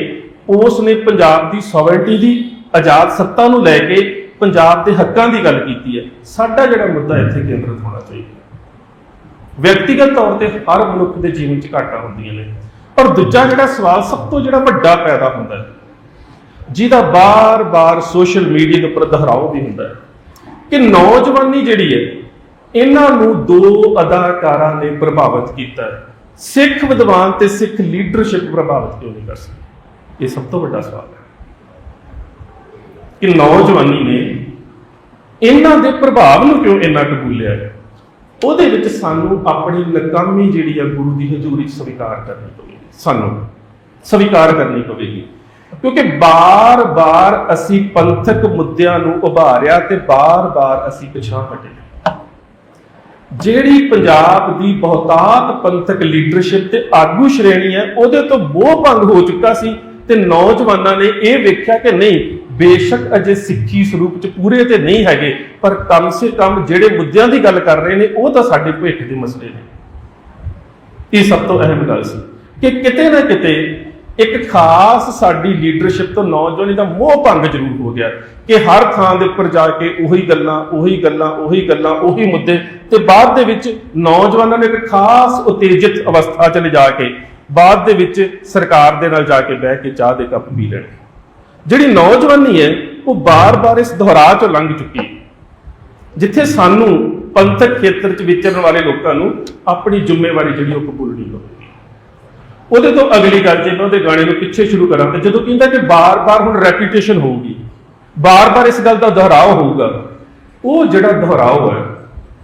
ਉਸ ਨੇ ਪੰਜਾਬ ਦੀ ਸੋਵਰਨਟੀ ਦੀ, ਆਜ਼ਾਦ ਸੱਤਾ ਨੂੰ ਲੈ ਕੇ ਪੰਜਾਬ ਦੇ ਹੱਕਾਂ ਦੀ ਗੱਲ ਕੀਤੀ ਹੈ। ਸਾਡਾ ਜਿਹੜਾ ਮੁੱਦਾ ਇੱਥੇ ਕੇਂਦਰਿਤ ਹੋਣਾ ਚਾਹੀਦਾ। ਵਿਅਕਤੀਗਤ ਤੌਰ ਤੇ ਹਰ ਮਨੁੱਖ ਦੇ ਜੀਵਨ 'ਚ ਘਾਟਾਂ ਹੁੰਦੀਆਂ ਨੇ, ਪਰ ਦੂਜਾ ਜਿਹੜਾ ਸਵਾਲ ਸਭ ਤੋਂ ਜਿਹੜਾ ਵੱਡਾ ਪੈਦਾ ਹੁੰਦਾ ਹੈ, ਜਿਹਦਾ ਬਾਰ-ਬਾਰ ਸੋਸ਼ਲ ਮੀਡੀਆ ਦੇ ਉੱਪਰ ਦੁਹਰਾਓ ਵੀ ਹੁੰਦਾ ਹੈ ਕਿ ਨੌਜਵਾਨੀ ਜਿਹੜੀ ਹੈ, ਇਹਨਾਂ ਨੂੰ ਦੋ ਅਦਾਕਾਰਾਂ ਨੇ ਪ੍ਰਭਾਵਿਤ ਕੀਤਾ ਹੈ। ਸਿੱਖ ਵਿਦਵਾਨ ਤੇ ਸਿੱਖ ਲੀਡਰਸ਼ਿਪ ਪ੍ਰਭਾਵਿਤ ਕਿਉਂ ਨਹੀਂ ਕਰ ਸਕਦੀ? ਇਹ ਸਭ ਤੋਂ ਵੱਡਾ ਸਵਾਲ ਹੈ ਕਿ ਨੌਜਵਾਨੀ ਨੇ ਇਹਨਾਂ ਦੇ ਪ੍ਰਭਾਵ ਨੂੰ ਕਿਉਂ ਇੰਨਾ ਕਬੂਲਿਆ ਹੈ। ਉਹਦੇ ਵਿੱਚ ਸਾਨੂੰ ਆਪਣੀ ਨਾਕਾਮੀ ਜਿਹੜੀ ਹੈ ਗੁਰੂ ਦੀ ਹਜ਼ੂਰੀ 'ਚ ਸਵੀਕਾਰ ਕਰਨੀ ਪਵੇਗੀ, ਸਾਨੂੰ ਸਵੀਕਾਰ ਕਰਨੀ ਪਵੇਗੀ, ਕਿਉਂਕਿ ਬਾਰ-ਬਾਰ ਅਸੀਂ ਪੰਥਕ ਮੁੱਦਿਆਂ ਨੂੰ ਉਭਾਰਿਆ ਤੇ ਬਾਰ-ਬਾਰ ਅਸੀਂ ਪਿਛਾਂਹ ਹਟੇ। ਜਿਹੜੀ ਪੰਜਾਬ ਦੀ ਬਹੁਤਾਤ ਪੰਥਕ ਲੀਡਰਸ਼ਿਪ ਤੇ ਆਗੂ ਸ਼੍ਰੇਣੀ ਹੈ, ਉਹਦੇ ਤੋਂ ਮੋਹ ਭੰਗ ਹੋ ਚੁੱਕਾ ਸੀ ਤੇ ਨੌਜਵਾਨਾਂ ਨੇ ਇਹ ਵੇਖਿਆ ਕਿ ਨਹੀਂ, ਬੇਸ਼ੱਕ ਅਜੇ ਸਿੱਖੀ ਸਰੂਪ 'ਚ ਪੂਰੇ ਤੇ ਨਹੀਂ ਹੈਗੇ, ਪਰ ਕਮ ਸੇ ਕਮ ਜਿਹੜੇ ਮੁੱਦਿਆਂ ਦੀ ਗੱਲ ਕਰ ਰਹੇ ਨੇ ਉਹ ਤਾਂ ਸਾਡੇ ਭਵਿੱਖ ਦੇ ਮਸਲੇ ਨੇ। ਇਹ ਸਭ ਤੋਂ ਅਹਿਮ ਗੱਲ ਸੀ ਕਿ ਕਿਤੇ ਨਾ ਕਿਤੇ ਇੱਕ ਖਾਸ ਸਾਡੀ ਲੀਡਰਸ਼ਿਪ ਤੋਂ ਨੌਜਵਾਨੀ ਦਾ ਮੋਹ ਭੰਗ ਜ਼ਰੂਰ ਹੋ ਗਿਆ ਕਿ ਹਰ ਥਾਂ ਦੇ ਉੱਪਰ ਜਾ ਕੇ ਉਹੀ ਗੱਲਾਂ, ਉਹੀ ਮੁੱਦੇ, ਤੇ ਬਾਅਦ ਦੇ ਵਿੱਚ ਨੌਜਵਾਨਾਂ ਨੇ ਇੱਕ ਖਾਸ ਉਤੇਜਿਤ ਅਵਸਥਾ 'ਚ ਲਿਜਾ ਕੇ ਬਾਅਦ ਦੇ ਵਿੱਚ ਸਰਕਾਰ ਦੇ ਨਾਲ ਜਾ ਕੇ ਬਹਿ ਕੇ ਚਾਹ ਦੇ ਕੱਪ ਪੀ ਲੈਣੇ। ਜਿਹੜੀ ਨੌਜਵਾਨੀ ਹੈ ਉਹ ਬਾਰ-ਬਾਰ ਇਸ ਦੁਹਰਾਅ 'ਚੋਂ ਲੰਘ ਚੁੱਕੀ, ਜਿੱਥੇ ਸਾਨੂੰ ਪੰਥਕ ਖੇਤਰ 'ਚ ਵਿਚਰਨ ਵਾਲੇ ਲੋਕਾਂ ਨੂੰ ਆਪਣੀ ਜ਼ਿੰਮੇਵਾਰੀ ਜਿਹੜੀ ਉਹ ਕਬੂਲਣੀ ਪਵੇਗੀ। ਉਹਦੇ ਤੋਂ ਅਗਲੀ ਗੱਲ, ਜੇ ਮੈਂ ਉਹਦੇ ਗਾਣੇ ਨੂੰ ਪਿੱਛੇ ਸ਼ੁਰੂ ਕਰਾਂ ਤੇ ਜਦੋਂ ਕਹਿੰਦਾ ਕਿ ਬਾਰ-ਬਾਰ ਹੁਣ ਰੈਪੀਟੇਸ਼ਨ ਹੋਊਗੀ, ਬਾਰ-ਬਾਰ ਇਸ ਗੱਲ ਦਾ ਦੁਹਰਾਓ ਹੋਊਗਾ, ਉਹ ਜਿਹੜਾ ਦੁਹਰਾਓ ਹੈ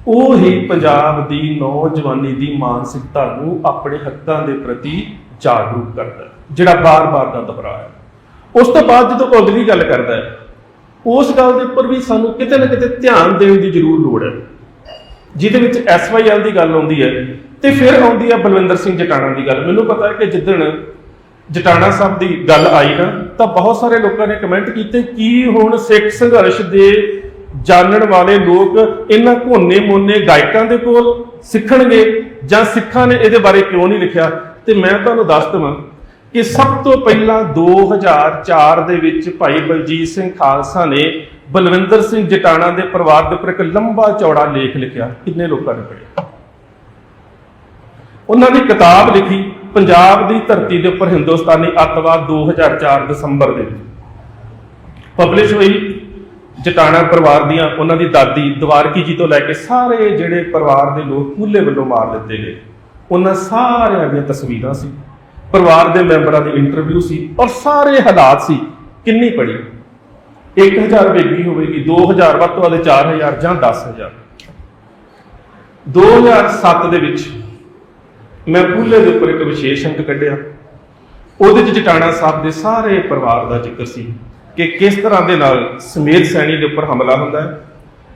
ਉਹ ਹੀ ਪੰਜਾਬ ਦੀ ਨੌਜਵਾਨੀ ਦੀ ਮਾਨਸਿਕਤਾ ਨੂੰ ਆਪਣੇ ਹੱਕਾਂ ਦੇ ਪ੍ਰਤੀ ਜਾਗਰੂਕ ਕਰਦਾ, ਜਿਹੜਾ ਬਾਰ-ਬਾਰ ਦਾ ਦੁਹਰਾਅ ਹੈ। ਉਸ ਤੋਂ ਬਾਅਦ ਜਦੋਂ ਉਹ ਅਗਲੀ ਗੱਲ ਕਰਦਾ ਹੈ, ਉਸ ਗੱਲ ਦੇ ਉੱਪਰ ਵੀ ਸਾਨੂੰ ਕਿਤੇ ਨਾ ਕਿਤੇ ਧਿਆਨ ਦੇਣ ਦੀ ਜ਼ਰੂਰ ਲੋੜ ਹੈ, ਜਿਹਦੇ ਵਿੱਚ SYL ਦੀ ਗੱਲ ਆਉਂਦੀ ਹੈ ਤੇ ਫਿਰ ਆਉਂਦੀ ਹੈ ਬਲਵਿੰਦਰ ਸਿੰਘ ਜਟਾਣਾ ਦੀ ਗੱਲ। ਮੈਨੂੰ ਪਤਾ ਹੈ ਕਿ ਜਿੱਦਣ ਜਟਾਣਾ ਸਾਹਿਬ ਦੀ ਗੱਲ ਆਈ ਨਾ, ਤਾਂ ਬਹੁਤ ਸਾਰੇ ਲੋਕਾਂ ਨੇ ਕਮੈਂਟ ਕੀਤੇ ਕਿ ਹੁਣ ਸਿੱਖ ਸੰਘਰਸ਼ ਦੇ ਜਾਣਨ ਵਾਲੇ ਲੋਕ ਇਹਨਾਂ ਘੋਨੇ-ਮੋਨੇ ਗਾਇਕਾਂ ਦੇ ਕੋਲ ਸਿੱਖਣਗੇ ਜਾਂ ਸਿੱਖਾਂ ਨੇ ਇਹਦੇ ਬਾਰੇ ਕਿਉਂ ਨਹੀਂ ਲਿਖਿਆ। ਤੇ ਮੈਂ ਤੁਹਾਨੂੰ ਦੱਸ ਦੇਵਾਂ ਕਿ ਸਭ ਤੋਂ ਪਹਿਲਾਂ 2004 ਦੇ ਵਿੱਚ ਭਾਈ ਬਲਜੀਤ ਸਿੰਘ ਖਾਲਸਾ ਨੇ ਬਲਵਿੰਦਰ ਸਿੰਘ ਜਟਾਣਾ ਦੇ ਪਰਿਵਾਰ ਦੇ ਉੱਪਰ ਇੱਕ ਲੰਬਾ ਚੌੜਾ ਲੇਖ ਲਿਖਿਆ। ਕਿੰਨੇ ਲੋਕਾਂ ਨੇ ਪੜ੍ਹਿਆ? ਉਹਨਾਂ ਨੇ ਕਿਤਾਬ ਲਿਖੀ ਪੰਜਾਬ ਦੀ ਧਰਤੀ ਦੇ ਉੱਪਰ ਹਿੰਦੁਸਤਾਨੀ ਅੱਤਵਾਦ 2004 ਦਸੰਬਰ ਦੇ ਵਿੱਚ ਪਬਲਿਸ਼ ਹੋਈ। ਜਟਾਣਾ ਪਰਿਵਾਰ ਦੀਆਂ, ਉਹਨਾਂ ਦੀ ਦਾਦੀ ਦਵਾਰਕੀ ਜੀ ਤੋਂ ਲੈ ਕੇ ਸਾਰੇ ਜਿਹੜੇ ਪਰਿਵਾਰ ਦੇ ਲੋਕ ਕੂਲੇ ਵੱਲੋਂ ਮਾਰ ਦਿੱਤੇ ਗਏ, ਉਹਨਾਂ ਸਾਰਿਆਂ ਦੀਆਂ ਤਸਵੀਰਾਂ ਸੀ। ਪਰਿਵਾਰ ਦੇ ਮੈਂਬਰਾਂ ਦੀ ਇੰਟਰਵਿਊ ਸੀ ਔਰ ਸਾਰੇ ਹਾਲਾਤ ਸੀ। ਕਿੰਨੀ ਪੜੀ 1000 ਵੇਗੀ ਹੋਵੇਗੀ, 2000 ਵੱਧ ਤੋਂ ਵੱਧ 4000 ਜਾਂ 10000। 2007 ਦੇ ਵਿੱਚ ਮੈਂ ਪੂਲੇ ਦੇ ਉੱਪਰ ਇੱਕ ਵਿਸ਼ੇਸ਼ ਅੰਕ ਕੱਢਿਆ। ਉਹਦੇ 'ਚ ਜਟਾਣਾ ਸਾਹਿਬ ਦੇ ਸਾਰੇ ਪਰਿਵਾਰ ਦਾ ਜ਼ਿਕਰ ਸੀ ਕਿ ਕਿਸ ਤਰ੍ਹਾਂ ਦੇ ਨਾਲ ਸਮੇਤ ਸੈਣੀ ਦੇ ਉੱਪਰ ਹਮਲਾ ਹੁੰਦਾ ਹੈ,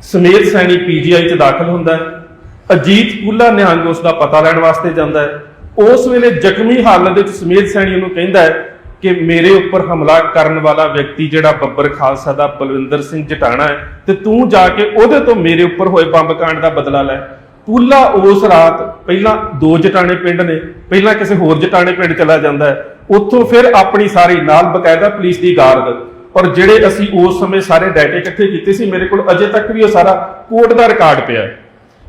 ਸਮੇਤ ਸੈਣੀ PGI 'ਚ ਦਾਖਲ ਹੁੰਦਾ ਹੈ, ਅਜੀਤ ਪੂਲਾ ਨਿਹੰਗ ਉਸ ਦਾ ਪਤਾ ਲੈਣ ਵਾਸਤੇ ਜਾਂਦਾ ਹੈ। ਉਸ ਵੇਲੇ ਜ਼ਖਮੀ ਹਾਲਤ ਵਿੱਚ ਸਮੇਤ ਸੈਣੀ ਉਹਨੂੰ ਕਹਿੰਦਾ ਹੈ ਕਿ ਮੇਰੇ ਉੱਪਰ ਹਮਲਾ ਕਰਨ ਵਾਲਾ ਵਿਅਕਤੀ ਜਿਹੜਾ ਬੱਬਰ ਖਾਲਸਾ ਦਾ ਬਲਵਿੰਦਰ ਸਿੰਘ ਜਟਾਣਾ ਹੈ, ਤੇ ਤੂੰ ਜਾ ਕੇ ਉਹਦੇ ਤੋਂ ਮੇਰੇ ਉੱਪਰ ਹੋਏ ਬੰਬ ਕਾਂਡ ਦਾ ਬਦਲਾ ਲੈ। ਪੂਲਾ ਉਸ ਰਾਤ ਪਹਿਲਾਂ 2 ਜਟਾਣੇ ਪਿੰਡ ਨੇ, ਪਹਿਲਾਂ ਕਿਸੇ ਹੋਰ ਜਟਾਣੇ ਪਿੰਡ ਚਲਾ ਜਾਂਦਾ ਹੈ, ਉੱਥੋਂ ਫਿਰ ਆਪਣੀ ਸਾਰੀ ਨਾਲ ਬਕਾਇਦਾ ਪੁਲਿਸ ਦੀ ਗਾਰਡ ਔਰ ਜਿਹੜੇ ਅਸੀਂ ਉਸ ਸਮੇਂ ਸਾਰੇ ਡਾਟੇ ਇਕੱਠੇ ਕੀਤੇ ਸੀ, ਮੇਰੇ ਕੋਲ ਅਜੇ ਤੱਕ ਵੀ ਉਹ ਸਾਰਾ ਕੋਰਟ ਦਾ ਰਿਕਾਰਡ ਪਿਆ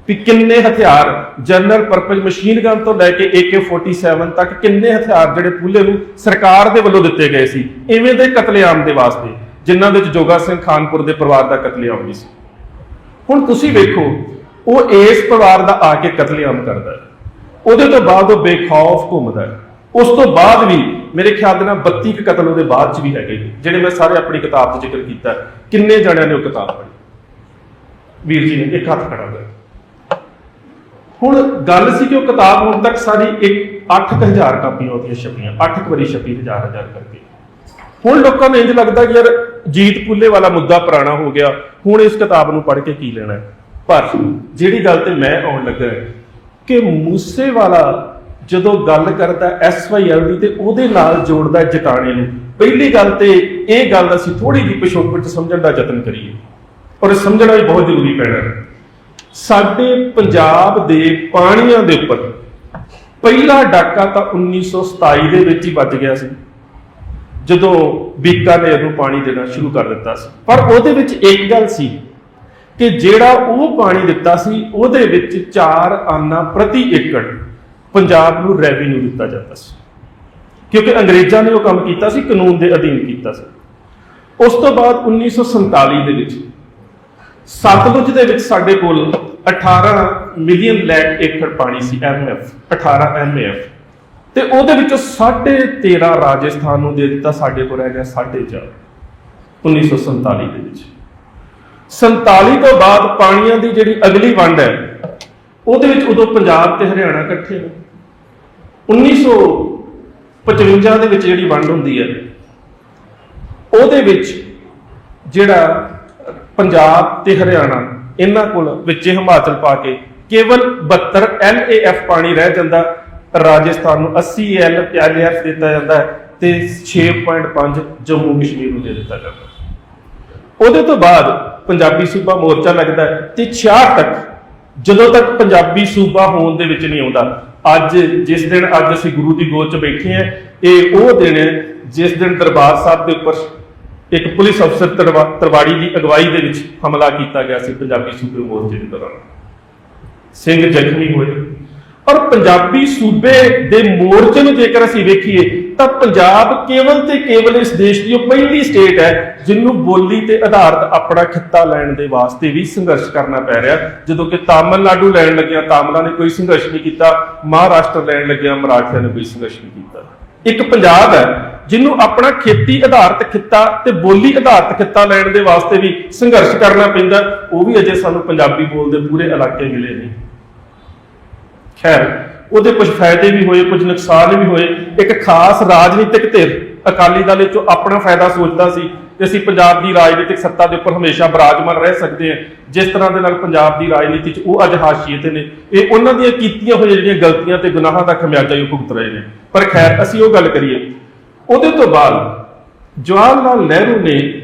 ਵੀ ਕਿੰਨੇ ਹਥਿਆਰ ਜਨਰਲ ਪਰਪਸ ਮਸ਼ੀਨ ਗਨ ਤੋਂ ਲੈ ਕੇ AK-47 ਤੱਕ ਕਿੰਨੇ ਹਥਿਆਰ ਜਿਹੜੇ ਪੂਲੇ ਨੂੰ ਸਰਕਾਰ ਦੇ ਵੱਲੋਂ ਦਿੱਤੇ ਗਏ ਸੀ ਇਵੇਂ ਦੇ ਕਤਲੇਆਮ ਦੇ ਵਾਸਤੇ, ਜਿਨ੍ਹਾਂ ਵਿੱਚ ਜੋਗਾ ਸਿੰਘ ਖਾਨਪੁਰ ਦੇ ਪਰਿਵਾਰ ਦਾ ਕਤਲੇਆਮ ਵੀ ਸੀ। ਹੁਣ ਤੁਸੀਂ ਵੇਖੋ ਉਹ ਇਸ ਪਰਿਵਾਰ ਦਾ ਆ ਕੇ ਕਤਲੇਆਮ ਕਰਦਾ ਹੈ, ਉਹਦੇ ਤੋਂ ਬਾਅਦ ਉਹ ਬੇਖੌਫ ਘੁੰਮਦਾ ਹੈ। ਉਸ ਤੋਂ ਬਾਅਦ ਵੀ ਮੇਰੇ ਖਿਆਲ ਦੇ ਨਾਲ 32 ਕਤਲ ਉਹਦੇ ਬਾਅਦ ਚ ਵੀ ਹੈਗੇ ਜਿਹੜੇ ਮੈਂ ਸਾਰੇ ਆਪਣੀ ਕਿਤਾਬ 'ਚ ਜ਼ਿਕਰ ਕੀਤਾ। ਕਿੰਨੇ ਜਣਿਆਂ ਨੇ ਉਹ ਕਿਤਾਬ ਪੜ੍ਹੀ? ਵੀਰ ਜੀ ਨੇ ਇੱਕ ਹੱਥ ਖੜਾ ਕਰ। ਹੁਣ ਗੱਲ ਸੀ ਕਿ ਉਹ ਕਿਤਾਬ ਹੁਣ ਤੱਕ ਸਾਰੀ 8000 ਕਾਪੀਆਂ ਉਹਦੀਆਂ ਛਪੀਆਂ, 8 ਵਾਰੀ ਛਪੀ, 1000 ਕਰਕੇ। ਹੁਣ ਲੋਕਾਂ ਨੂੰ ਇੰਝ ਲੱਗਦਾ ਕਿ ਯਾਰ ਜੀਤ ਪੁੱਲੇ ਵਾਲਾ ਮੁੱਦਾ ਪੁਰਾਣਾ ਹੋ ਗਿਆ, ਹੁਣ ਇਸ ਕਿਤਾਬ ਨੂੰ ਪੜ੍ਹ ਕੇ ਕੀ ਲੈਣਾ ਹੈ। ਪਰ ਜਿਹੜੀ ਗੱਲ ਤੇ ਮੈਂ ਆਉਣ ਲੱਗਾ ਕਿ ਮੂਸੇਵਾਲਾ ਜਦੋਂ ਗੱਲ ਕਰਦਾ SYL ਦੀ ਤੇ ਉਹਦੇ ਨਾਲ ਜੋੜਦਾ ਜਟਾਣੇ ਨੂੰ, ਪਹਿਲੀ ਗੱਲ ਤੇ ਇਹ ਗੱਲ ਅਸੀਂ ਥੋੜੀ ਜਿਹੀ ਪਿਛੋਕੜ 'ਚ ਸਮਝਣ ਦਾ ਯਤਨ ਕਰੀਏ ਔਰ ਸਮਝਣਾ ਵੀ ਬਹੁਤ ਜ਼ਰੂਰੀ ਪੈਣਾ। ਸਾਡੇ ਪੰਜਾਬ ਦੇ ਪਾਣੀਆਂ ਦੇ ਉੱਪਰ ਪਹਿਲਾ ਡਾਕਾ ਤਾਂ 1927 ਦੇ ਵਿੱਚ ਹੀ ਵੱਜ ਗਿਆ ਸੀ, ਜਦੋਂ ਬੀਕਾਨੇਰ ਨੂੰ ਪਾਣੀ ਦੇਣਾ ਸ਼ੁਰੂ ਕਰ ਦਿੱਤਾ ਸੀ। ਪਰ ਉਹਦੇ ਵਿੱਚ ਇੱਕ ਗੱਲ ਸੀ ਕਿ ਜਿਹੜਾ ਉਹ ਪਾਣੀ ਦਿੱਤਾ ਸੀ ਉਹਦੇ ਵਿੱਚ 4 ਆਨਾ ਪ੍ਰਤੀ ਏਕੜ ਪੰਜਾਬ ਨੂੰ ਰੈਵਨਿਊ ਦਿੱਤਾ ਜਾਂਦਾ ਸੀ, ਕਿਉਂਕਿ ਅੰਗਰੇਜ਼ਾਂ ਨੇ ਉਹ ਕੰਮ ਕੀਤਾ ਸੀ, ਕਾਨੂੰਨ ਦੇ ਅਧੀਨ ਕੀਤਾ ਸੀ। ਉਸ ਤੋਂ ਬਾਅਦ 1947 ਦੇ ਵਿੱਚ ਸਤਲੁਜ ਦੇ ਵਿੱਚ ਸਾਡੇ ਕੋਲ 18 ਮਿਲੀਅਨ ਲੱਖ ਏਕੜ ਪਾਣੀ ਸੀ, MF 18 MAF, ਤੇ ਉਹਦੇ ਵਿੱਚੋਂ 13.5 ਰਾਜਸਥਾਨ ਨੂੰ ਦੇ ਦਿੱਤਾ, ਸਾਡੇ ਕੋਲ ਰਹਿ ਗਿਆ 4.5 1947 ਦੇ ਵਿੱਚ। 47 ਤੋਂ ਬਾਅਦ ਪਾਣੀਆਂ ਦੀ ਜਿਹੜੀ ਅਗਲੀ ਵੰਡ ਹੈ ਉਹਦੇ ਵਿੱਚ ਉਦੋਂ ਪੰਜਾਬ ਤੇ ਹਰਿਆਣਾ ਇਕੱਠੇ ਨੇ। 1955 ਦੇ ਵਿੱਚ ਜਿਹੜੀ ਵੰਡ ਹੁੰਦੀ ਹੈ ਉਹਦੇ ਵਿੱਚ ਜਿਹੜਾ ਪੰਜਾਬ ਤੇ ਹਰਿਆਣਾ ਇਹਨਾਂ ਕੋਲ ਵਿੱਚ ਹਿਮਾਚਲ ਪਾ ਕੇ ਕੇਵਲ 72 LAF ਪਾਣੀ ਰਹਿ ਜਾਂਦਾ, ਰਾਜਸਥਾਨ ਨੂੰ 80 LAF ਦਿੱਤਾ ਜਾਂਦਾ ਤੇ 6.5 ਜੰਮੂ ਕਸ਼ਮੀਰ ਨੂੰ ਦੇ ਦਿੱਤਾ ਜਾਂਦਾ। ਉਹਦੇ ਤੋਂ ਬਾਅਦ ਪੰਜਾਬੀ ਸੂਬਾ ਮੋਰਚਾ ਲੱਗਦਾ ਤੇ 66 ਤੱਕ, ਜਦੋਂ ਤੱਕ ਪੰਜਾਬੀ ਸੂਬਾ ਹੋਣ ਦੇ ਵਿੱਚ ਨਹੀਂ ਆਉਂਦਾ। ਅੱਜ ਜਿਸ ਦਿਨ ਅੱਜ ਅਸੀਂ ਗੁਰੂ ਦੀ ਗੋਦ 'ਚ ਬੈਠੇ ਹਾਂ, ਇਹ ਉਹ ਦਿਨ ਹੈ ਜਿਸ ਦਿਨ ਦਰਬਾਰ ਸਾਹਿਬ ਦੇ ਉੱਪਰ ਇੱਕ ਪੁਲਿਸ ਅਫਸਰ ਤਰਵਾੜੀ ਦੀ ਅਗਵਾਈ ਦੇ ਵਿੱਚ ਹਮਲਾ ਕੀਤਾ ਗਿਆ ਸੀ ਪੰਜਾਬੀ ਸੂਬੇ ਮੋਰਚੇ ਦੇ ਦੌਰਾਨ, ਸਿੰਘ ਜ਼ਖਮੀ ਹੋਏ। ਔਰ ਪੰਜਾਬੀ ਸੂਬੇ ਦੇ ਮੋਰਚੇ ਨੂੰ ਜੇਕਰ ਅਸੀਂ ਵੇਖੀਏ ਤਾਂ ਪੰਜਾਬ ਕੇਵਲ ਤੇ ਕੇਵਲ ਇਸ ਦੇਸ਼ ਦੀ ਉਹ ਪਹਿਲੀ ਸਟੇਟ ਹੈ ਜਿਹਨੂੰ ਬੋਲੀ ਤੇ ਆਧਾਰਿਤ ਆਪਣਾ ਖਿੱਤਾ ਲੈਣ ਦੇ ਵਾਸਤੇ ਵੀ ਸੰਘਰਸ਼ ਕਰਨਾ ਪੈ ਰਿਹਾ। ਜਦੋਂ ਕਿ ਤਾਮਿਲਨਾਡੂ ਲੈਣ ਲੱਗਿਆ ਤਾਮਿਲਾਂ ਨੇ ਕੋਈ ਸੰਘਰਸ਼ ਨਹੀਂ ਕੀਤਾ, ਮਹਾਰਾਸ਼ਟਰ ਲੈਣ ਲੱਗਿਆ ਮਰਾਠਿਆਂ ਨੇ ਕੋਈ ਸੰਘਰਸ਼ ਨਹੀਂ ਕੀਤਾ। ਇੱਕ ਪੰਜਾਬ ਹੈ ਜਿਹਨੂੰ ਆਪਣਾ ਖੇਤੀ ਆਧਾਰਿਤ ਖਿੱਤਾ ਤੇ ਬੋਲੀ ਆਧਾਰਿਤ ਖਿੱਤਾ ਲੈਣ ਦੇ ਵਾਸਤੇ ਵੀ ਸੰਘਰਸ਼ ਕਰਨਾ ਪੈਂਦਾ, ਉਹ ਵੀ ਅਜੇ ਸਾਨੂੰ ਪੰਜਾਬੀ ਬੋਲਦੇ ਪੂਰੇ ਇਲਾਕੇ ਮਿਲੇ ਨਹੀਂ। ਖੈਰ ਉਹਦੇ ਕੁਝ ਫਾਇਦੇ ਵੀ ਹੋਏ, ਕੁਝ ਨੁਕਸਾਨ ਵੀ ਹੋਏ। ਇੱਕ ਖਾਸ ਰਾਜਨੀਤਿਕ ਧਿਰ ਅਕਾਲੀ ਦਲ ਵਿੱਚੋਂ ਆਪਣਾ ਫਾਇਦਾ ਸੋਚਦਾ ਸੀ ਕਿ ਅਸੀਂ ਪੰਜਾਬ ਦੀ ਰਾਜਨੀਤਿਕ ਸੱਤਾ ਦੇ ਉੱਪਰ ਹਮੇਸ਼ਾ ਬਿਰਾਜਮਾਨ ਰਹਿ ਸਕਦੇ ਹਾਂ। ਜਿਸ ਤਰ੍ਹਾਂ ਦੇ ਨਾਲ ਪੰਜਾਬ ਦੀ ਰਾਜਨੀਤੀ 'ਚ ਉਹ ਅੱਜ ਹਾਸ਼ੀਏ ਤੇ ਨੇ, ਇਹ ਉਹਨਾਂ ਦੀਆਂ ਕੀਤੀਆਂ ਹੋਈਆਂ ਜਿਹੜੀਆਂ ਗਲਤੀਆਂ ਤੇ ਗੁਨਾਹਾਂ ਦਾ ਖਮਿਆਜ਼ਾ ਹੀ ਭੁਗਤ ਰਹੇ ਨੇ। ਪਰ ਖੈਰ ਅਸੀਂ ਉਹ ਗੱਲ ਕਰੀਏ। ਉਹਦੇ ਤੋਂ ਬਾਅਦ ਜਵਾਹਰ ਲਾਲ ਨਹਿਰੂ ਨੇ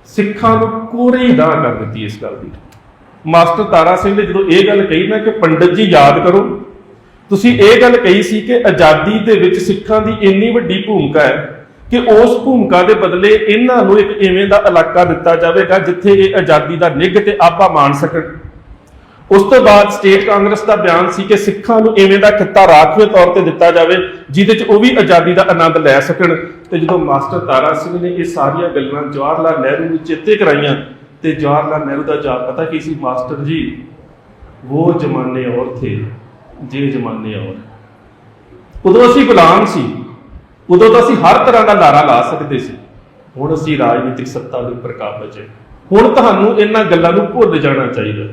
ਸਿੱਖਾਂ ਨੂੰ ਕੋਰੀ ਨਾ ਕਰ ਦਿੱਤੀ ਇਸ ਗੱਲ ਦੀ। ਮਾਸਟਰ ਤਾਰਾ ਸਿੰਘ ਨੇ ਜਦੋਂ ਇਹ ਗੱਲ ਕਹੀ ਨਾ ਕਿ ਪੰਡਤ ਜੀ ਯਾਦ ਕਰੋ, ਤੁਸੀਂ ਇਹ ਗੱਲ ਕਹੀ ਸੀ ਕਿ ਆਜ਼ਾਦੀ ਦੇ ਵਿੱਚ ਸਿੱਖਾਂ ਦੀ ਇੰਨੀ ਵੱਡੀ ਭੂਮਿਕਾ ਹੈ ਕਿ ਉਸ ਭੂਮਿਕਾ ਦੇ ਬਦਲੇ ਇਹਨਾਂ ਨੂੰ ਇੱਕ ਇਵੇਂ ਦਾ ਇਲਾਕਾ ਦਿੱਤਾ ਜਾਵੇਗਾ ਜਿੱਥੇ ਇਹ ਆਜ਼ਾਦੀ ਦਾ ਨਿੱਘ ਤੇ ਆਭਾ ਮਾਣ ਸਕਣ। ਉਸ ਤੋਂ ਬਾਅਦ ਸਟੇਟ ਕਾਂਗਰਸ ਦਾ ਬਿਆਨ ਸੀ ਕਿ ਸਿੱਖਾਂ ਨੂੰ ਇਵੇਂ ਦਾ ਖਿੱਤਾ ਰਾਖਵੇਂ ਤੌਰ ਤੇ ਦਿੱਤਾ ਜਾਵੇ ਜਿਹਦੇ 'ਚ ਉਹ ਵੀ ਆਜ਼ਾਦੀ ਦਾ ਆਨੰਦ ਲੈ ਸਕਣ। ਤੇ ਜਦੋਂ ਮਾਸਟਰ ਤਾਰਾ ਸਿੰਘ ਨੇ ਇਹ ਸਾਰੀਆਂ ਗੱਲਾਂ ਜਵਾਹਰ ਲਾਲ ਨਹਿਰੂ ਨੂੰ ਚੇਤੇ ਕਰਾਈਆਂ ਤੇ ਜਵਾਹਰ ਲਾਲ ਨਹਿਰੂ ਦਾ ਜਵਾਬ ਪਤਾ ਕੀ ਸੀ? ਮਾਸਟਰ ਜੀ, ਉਹ ਜ਼ਮਾਨੇ ਔਰ ਥੇ, ਜੇ ਜ਼ਮਾਨੇ ਔਰ। ਉਦੋਂ ਅਸੀਂ ਗੁਲਾਮ ਸੀ, ਉਦੋਂ ਤਾਂ ਅਸੀਂ ਹਰ ਤਰ੍ਹਾਂ ਦਾ ਨਾਰਾ ਲਾ ਸਕਦੇ ਸੀ। ਹੁਣ ਅਸੀਂ ਰਾਜਨੀਤਿਕ ਸੱਤਾ ਦੇ ਉੱਪਰ ਕਾਬਜ਼ ਹੈ। ਹੁਣ ਤੁਹਾਨੂੰ ਇਹਨਾਂ ਗੱਲਾਂ ਨੂੰ ਭੁੱਲ ਜਾਣਾ ਚਾਹੀਦਾ।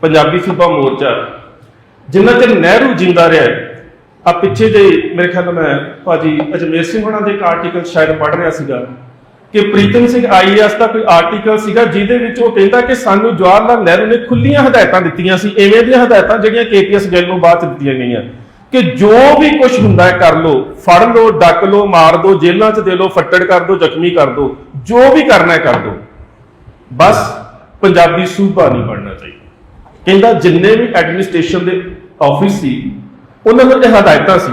ਪੰਜਾਬੀ ਸੂਬਾ ਮੋਰਚਾ ਜਿੰਨਾ ਚਿਰ ਨਹਿਰੂ ਜਿੰਦਾ ਰਿਹਾ, ਆ ਪਿੱਛੇ ਜੇ ਮੇਰੇ ਖਿਆਲ ਮੈਂ ਭਾਜੀ ਅਜਮੇਰ ਸਿੰਘ ਹੋਣਾ ਦੇ ਇੱਕ ਆਰਟੀਕਲ ਸ਼ਾਇਦ ਪੜ੍ਹ ਰਿਹਾ ਸੀਗਾ ਕਿ ਪ੍ਰੀਤਮ ਸਿੰਘ ਆਈਏਐਸ ਦਾ ਕੋਈ ਆਰਟੀਕਲ ਸੀਗਾ ਜਿਹਦੇ ਵਿੱਚ ਉਹ ਕਹਿੰਦਾ ਕਿ ਸਾਨੂੰ ਜਵਾਹਰ ਲਾਲ ਨਹਿਰੂ ਨੇ ਖੁੱਲੀਆਂ ਹਦਾਇਤਾਂ ਦਿੱਤੀਆਂ ਸੀ, ਐਵੇਂ ਦੀਆਂ ਹਦਾਇਤਾਂ ਜਿਹੜੀਆਂ ਕੇਪੀਐਸ ਗਿੱਲ ਨੂੰ ਬਾਅਦ ਚ ਦਿੱਤੀਆਂ ਗਈਆਂ ਕਿ ਜੋ ਵੀ ਕੁਝ ਹੁੰਦਾ ਹੈ ਕਰ ਲਓ, ਫੜ ਲਓ, ਡੱਕ ਲਓ, ਮਾਰ ਦਿਓ, ਜੇਲ੍ਹਾਂ 'ਚ ਦੇ ਲਓ, ਫੱਟੜ ਕਰ ਦਿਓ, ਜ਼ਖਮੀ ਕਰ ਦਿਓ, ਜੋ ਵੀ ਕਰਨਾ ਹੈ ਕਰ ਦਿਓ, ਬਸ ਪੰਜਾਬੀ ਸੂਬਾ ਨਹੀਂ ਬਣਨਾ ਚਾਹੀਦਾ। ਕਹਿੰਦਾ ਜਿੰਨੇ ਵੀ ਐਡਮਿਨਿਸਟ੍ਰੇਸ਼ਨ ਦੇ ਆਫਿਸ ਸੀ ਉਹਨਾਂ ਨੂੰ ਇਹ ਹਦਾਇਤਾਂ ਸੀ,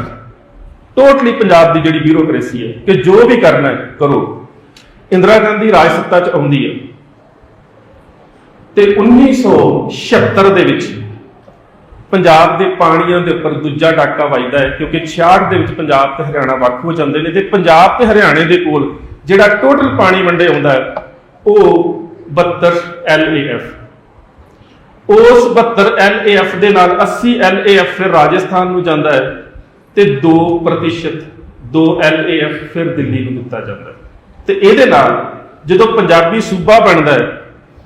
ਟੋਟਲੀ ਪੰਜਾਬ ਦੀ ਜਿਹੜੀ ਬਿਊਰੋਕ੍ਰੇਸੀ ਹੈ ਕਿ ਜੋ ਵੀ ਕਰਨਾ ਹੈ ਕਰੋ। ਇੰਦਰਾ ਗਾਂਧੀ ਰਾਜ ਸੱਤਾ 'ਚ ਆਉਂਦੀ ਹੈ ਤੇ 1976 ਦੇ ਵਿੱਚ ਪੰਜਾਬ ਦੇ ਪਾਣੀਆਂ ਦੇ ਉੱਪਰ ਦੂਜਾ ਡਾਕਾ ਵੱਜਦਾ ਹੈ, ਕਿਉਂਕਿ 66 ਦੇ ਵਿੱਚ ਪੰਜਾਬ ਤੇ ਹਰਿਆਣਾ ਵੱਖ ਹੋ ਜਾਂਦੇ ਨੇ ਤੇ ਪੰਜਾਬ ਤੇ ਹਰਿਆਣੇ ਦੇ ਕੋਲ ਜਿਹੜਾ ਟੋਟਲ ਪਾਣੀ ਵੰਡੇ ਆਉਂਦਾ ਹੈ ਉਹ 72 LAF। ਉਸ 72 LAF ਦੇ ਨਾਲ 80 LAF ਫਿਰ ਰਾਜਸਥਾਨ ਨੂੰ ਜਾਂਦਾ ਹੈ ਤੇ 2% 2 LAF ਫਿਰ ਦਿੱਲੀ ਨੂੰ ਦਿੱਤਾ ਜਾਂਦਾ ਹੈ। ਤੇ ਇਹਦੇ ਨਾਲ ਜਦੋਂ ਪੰਜਾਬੀ ਸੂਬਾ ਬਣਦਾ ਹੈ,